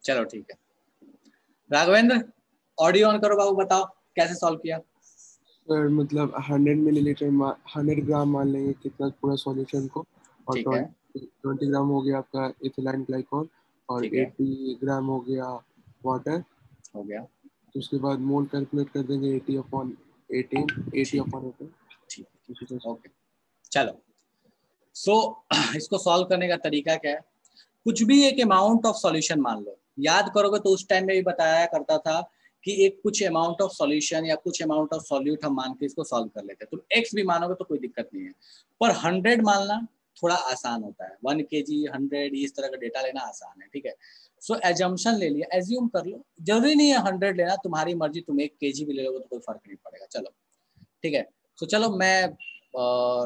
चलो ठीक है, राघवेंद्र ऑडियो ऑन करो बाबू, बताओ कैसे सॉल्व किया। सर मतलब 100 मिलीलीटर 100 ग्राम मान लेंगे कितना पूरा सॉल्यूशन को, और ठीक है, 20 ग्राम हो गया आपका इथिलीन ग्लाइकॉल, और ठीक है, 80 ग्राम हो गया वाटर। हो गया, तो उसके बाद मोल कैलकुलेट कर देंगे 80/18 80/18। ठीक है, ओके। चलो सो इसको सॉल्व करने का तरीका क्या है? कुछ भी एक अमाउंट ऑफ सॉल्यूशन मान लो, याद करोगे तो उस टाइम में भी बताया करता था कि एक कुछ अमाउंट ऑफ सॉल्यूशन या कुछ अमाउंट ऑफ सॉल्यूट हम मान के इसको सॉल्व कर लेते हैं। तुम एक्स भी मानोगे तो कोई दिक्कत नहीं है, पर 100 मानना थोड़ा आसान होता है। 1 kg 100 इस तरह का डेटा लेना आसान है। ठीक है, सो एजम्पशन ले लिया, एज्यूम कर लो, जरूरी नहीं है 100 लेना, तुम्हारी मर्जी, तुम 1 kg भी ले लोगे तो कोई फर्क नहीं पड़ेगा। चलो ठीक है, सो चलो मैं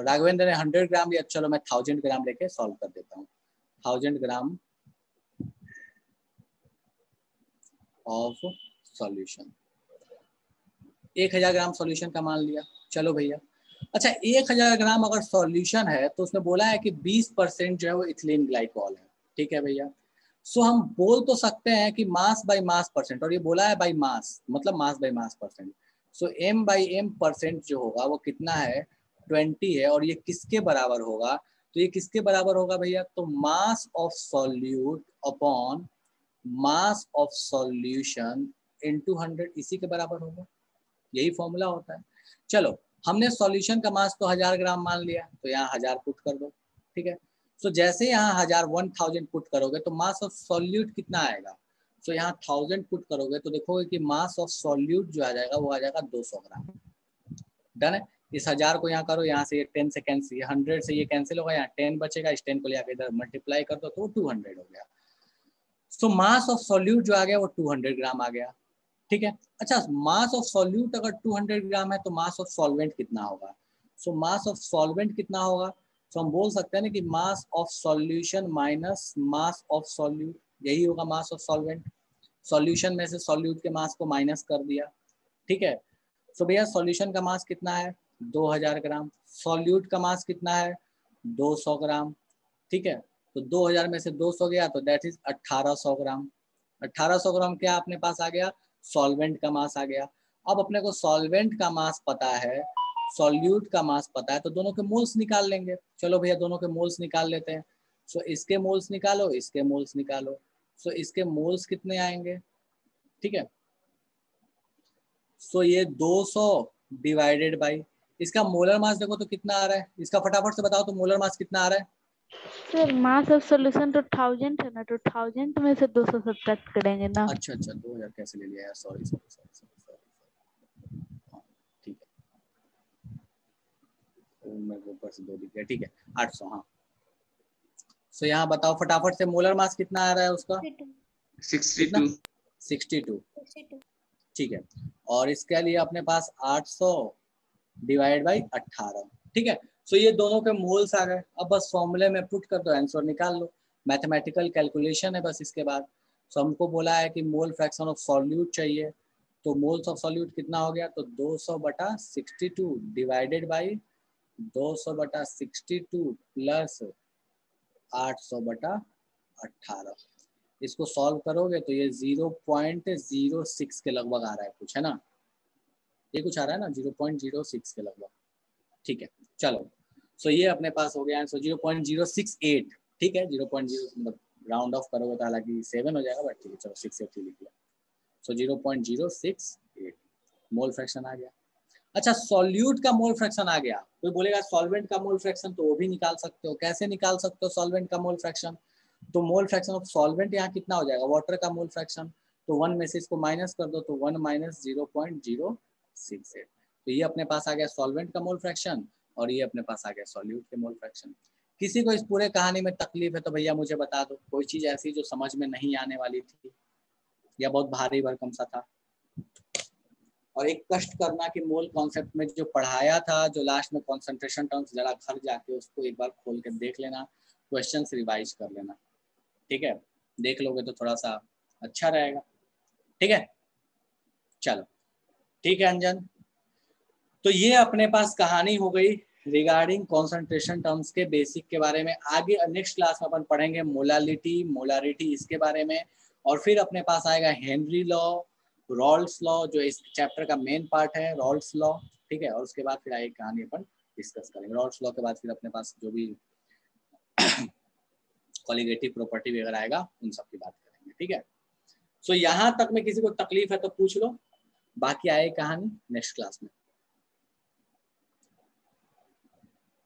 राघवेंद्र ने 100 ग्राम लिया, चलो मैं 1000 ग्राम लेके सॉल्व कर देता हूँ। 1000 gram of solution, 1000 gram solution का मान लिया। चलो भैया, अच्छा 1000 ग्राम अगर सॉल्यूशन है तो उसने बोला है कि 20% जो है वो इथिलीन ग्लाइकॉल है। ठीक है भैया, सो हम बोल तो सकते हैं कि मास बाय मास परसेंट, और ये बोला है बाय मास, मतलब mass by mass percent. So m by m percent जो होगा वो कितना है? 20 है, और ये किसके बराबर होगा? तो ये किसके बराबर होगा भैया? तो mass of solute upon mass of solution into 100, इसी के बराबर होगा। यही फॉर्मूला होता है। चलो हमने सॉल्यूशन का मास तो 1000 ग्राम मान लिया, तो यहाँ 1000 पुट कर दो। ठीक है, सो जैसे यहाँ 1000 पुट करोगे तो मास ऑफ सॉल्यूट कितना आएगा? सो यहाँ 1000 पुट करोगे तो देखोगे कि मास ऑफ सॉल्यूट जो आ जाएगा वो आ जाएगा 200 ग्राम। डन है, इस 1000 को यहाँ करो, यहाँ से ये 10 से कैंसिल, 100 से ये कैंसिल होगा, यहाँ 10 बचेगा, इस 10 को ले आकर इधर मल्टीप्लाई कर दो तो वो 200 हो गया। सो मास ऑफ सॉल्यूट जो आ गया वो 200 ग्राम आ गया। ठीक है, अच्छा मास ऑफ सॉल्यूट अगर 200 ग्राम है तो मास ऑफ सॉल्वेंट कितना होगा? सो मास ऑफ सॉल्वेंट कितना होगा? सो हम बोल सकते हैं ना कि mass of solution minus mass of solute, यही होगा मास ऑफ सॉल्वेंट। सॉल्यूशन में से सॉल्यूट के मास को माइनस कर दिया। ठीक है, सो भैया सॉल्यूशन का मास कितना है? 2000 ग्राम। सॉल्यूट का मास कितना है? 200 ग्राम। ठीक है, तो 2000 में से 200 गया तो दैट इज 1800 ग्राम। 1800 ग्राम क्या अपने पास आ गया? सॉल्वेंट का मास आ गया। अब अपने को सॉल्वेंट का मास पता है, सॉल्यूट का मास पता है, तो दोनों के मोल्स निकाल लेंगे। चलो भैया दोनों के मोल्स निकाल लेते हैं। सो इसके मोल्स निकालो, इसके मोल्स निकालो। सो इसके मोल्स कितने आएंगे, ठीक है। सो ये 200 डिवाइडेड बाई इसका मोलर मास देखो तो कितना आ रहा है, इसका फटाफट से बताओ तो मोलर मास कितना आ रहा है। सर मास ऑफ सॉल्यूशन तो 1000 है ना, तो 1000 में से 200 सब्ट्रैक्ट करेंगे ना। अच्छा 2000 कैसे ले लिया यार, सॉरी सॉरी सॉरी सॉरी, ठीक है मेरे को ऊपर से 2 दिख गया, ठीक है 800। हाँ सो यहाँ बताओ फटाफट से मोलर मास कितना आ रहा है उसका, 62। 62, ठीक है। और इसके लिए अपने पास 800 डिवाइड बाई 18, ठीक है। सो ये दोनों के मोल्स आ गए, अब बस फॉर्मूले में पुट कर दो, आंसर निकाल लो, मैथमेटिकल कैलकुलेशन है बस इसके बाद। सो हमको बोला है कि मोल फ्रैक्शन ऑफ सॉल्यूट चाहिए, तो मोल्स ऑफ सॉल्यूट कितना हो गया, तो 200/62 डिवाइडेड बाई 200/62 प्लस 800/18। इसको सॉल्व करोगे तो ये 0.06 के लगभग आ रहा है कुछ, है ना, ये कुछ आ रहा है ना 0.06 के लगभग, ठीक है। चलो सो ये अपने पास हो गया आंसर 0.068, ठीक है। 0.0 मतलब राउंड ऑफ करोगे तो हालांकि 7 हो जाएगा, बट ठीक है चलो 6 लिख लिया। सो 0.068 मोल फ्रैक्शन आ गया। अच्छा सॉल्यूट का मोल फ्रैक्शन आ गया, कोई बोलेगा सॉल्वेंट का मोल फ्रैक्शन, तो वो भी निकाल सकते हो। कैसे निकाल सकते हो सॉल्वेंट का मोल फ्रैक्शन, तो मोल फ्रैक्शन ऑफ सॉल्वेंट यहाँ कितना हो जाएगा, वाटर का मोल फ्रैक्शन, तो 1 में से इसको माइनस कर दो, तो 1 माइनस 0.068, तो ये अपने पास आ गया सॉल्वेंट का मोल फ्रैक्शन, और ये अपने पास आ गया सॉल्यूट के मोल फ्रैक्शन। किसी को इस पूरे कहानी में तकलीफ है तो भैया मुझे बता दो, कोई चीज ऐसी जो समझ में नहीं आने वाली थी या बहुत भारी भरकम सा था। और एक कष्ट करना कि मोल कॉन्सेप्ट में जो पढ़ाया था, जो लास्ट में कॉन्सेंट्रेशन टर्म्स, जरा घर जाके उसको एक बार खोल के देख लेना, क्वेश्चंस रिवाइज कर लेना, ठीक है। देख लोगे तो थोड़ा सा अच्छा रहेगा, ठीक है। चलो ठीक है अंजन, तो ये अपने पास कहानी हो गई रिगार्डिंग कॉन्सेंट्रेशन टर्म्स के बेसिक के बारे में। आगे नेक्स्ट क्लास में अपन पढ़ेंगे मोलालिटी, मोलारिटी इसके बारे में, और फिर अपने पास आएगा हेनरी लॉ, रॉल्स लॉ जो इस चैप्टर का मेन पार्ट है, रॉल्स लॉ, ठीक है। और उसके बाद फिर आगे कहानी अपन डिस्कस करेंगे। रॉल्स लॉ के बाद फिर अपने पास जो भी कॉलिगेटिव प्रॉपर्टी वगैरह आएगा उन सब की बात करेंगे, ठीक है। सो यहाँ तक में किसी को तकलीफ है तो पूछ लो, बाकी आएगी कहानी नेक्स्ट क्लास में।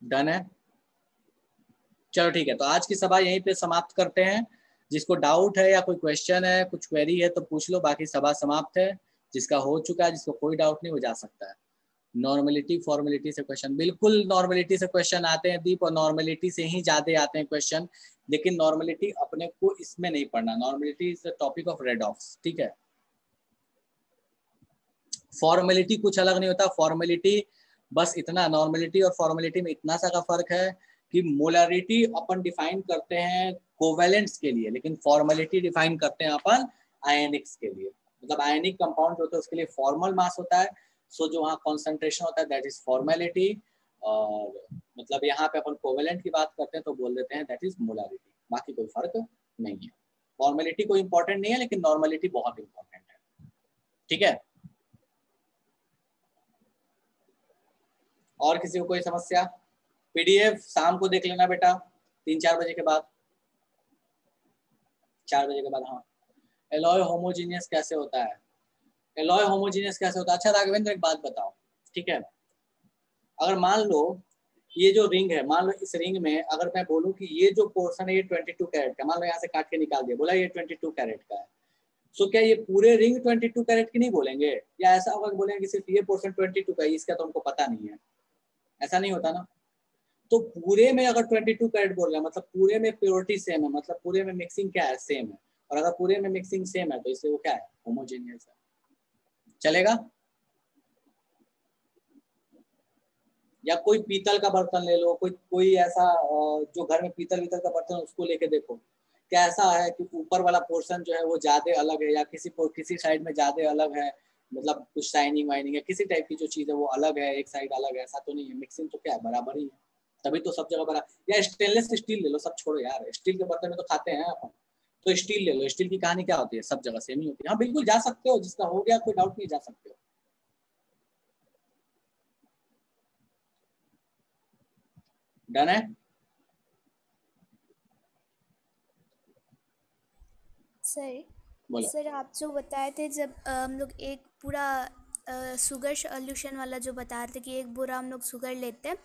डन है, चलो ठीक है, तो आज की सभा यहीं पे समाप्त करते हैं। जिसको डाउट है या कोई क्वेश्चन है, कुछ क्वेरी है तो पूछ लो, बाकी सभा समाप्त है। जिसका हो चुका है, जिसको कोई डाउट नहीं, वो जा सकता है। नॉर्मलिटी फॉर्मेलिटी से क्वेश्चन, बिल्कुल नॉर्मलिटी से क्वेश्चन आते हैं दीप, और नॉर्मलिटी से ही ज्यादा आते हैं क्वेश्चन, लेकिन नॉर्मलिटी अपने को इसमें नहीं पढ़ना, normality is the topic of red offs, ठीक है। फॉर्मेलिटी कुछ अलग नहीं होता, फॉर्मेलिटी बस इतना, नॉर्मलिटी और फॉर्मेलिटी में इतना सा का फर्क है कि मोलरिटी अपन डिफाइन करते हैं कोवेलेंट्स के लिए, लेकिन फॉर्मेलिटी डिफाइन करते हैं अपन आयनिक्स के लिए। मतलब आयनिक कंपाउंड होता है उसके लिए फॉर्मल मास होता है, सो जो वहाँ कॉन्सेंट्रेशन होता है दैट इज फॉर्मेलिटी, और मतलब यहाँ पे अपन कोवेलेंट की बात करते हैं तो बोल देते हैं दैट इज मोलरिटी, बाकी कोई फर्क नहीं है। फॉर्मेलिटी कोई इंपॉर्टेंट नहीं है, लेकिन नॉर्मलिटी बहुत इंपॉर्टेंट है, ठीक है। और किसी को कोई समस्या? पीडीएफ शाम को देख लेना बेटा, 3-4 बजे के बाद, 4 बजे के बाद। हाँ, एलॉय होमोजीनियस कैसे होता है, एलॉय होमोजीनियस कैसे होता है? अच्छा राघवेंद्र एक बात बताओ, ठीक है, अगर मान लो ये जो रिंग है, मान लो इस रिंग में अगर मैं बोलूं कि ये जो पोर्शन है ये 22 कैरेट का, मान लो यहाँ से काट के निकाल दिया, बोला ये 22 कैरेट का है, सो क्या ये पूरे रिंग 22 कैरेट की नहीं बोलेंगे, या ऐसा होगा बोलेंगे कि सिर्फ ये पोर्शन 22 का है, इसका तो हमको पता नहीं है? ऐसा नहीं होता ना। तो पूरे में अगर 22 कैरेट बोल रहे हैं मतलब पूरे में प्योरिटी सेम है, मतलब पूरे में मिक्सिंग क्या है, सेम है। और अगर पूरे में मिक्सिंग सेम है तो इसलिए वो क्या है, होमोजेनियस है। चलेगा? या कोई पीतल का बर्तन ले लो, कोई ऐसा जो घर में पीतल का बर्तन उसको लेके देखो, क्या ऐसा है कि ऊपर वाला पोर्शन जो है वो ज्यादा अलग है, या किसी साइड में ज्यादा अलग है, मतलब कुछ शाइनिंग वाइनिंग है, किसी टाइप की जो चीज है वो अलग है, एक साइड अलग है, ऐसा तो नहीं है। मिक्सिंग तो क्या है, बराबर ही है, तभी तो सब जगह बराबर। या स्टेनलेस स्टील ले लो, सब छोड़ो यार, स्टील के बर्तन में तो खाते हैं अपन, तो स्टील ले लो, स्टील की कहानी क्या होती है, सब जगह सेम ही होती है। हाँ बिल्कुल जा सकते हो, जिसका हो गया कोई डाउट नहीं, जा सकते हो। डन है? बोलो। सर आप जो बताए थे जब हम लोग एक पूरा शुगर सॉल्यूशन वाला जो बता रहे थे कि एक बोरा हम लोग शुगर लेते हैं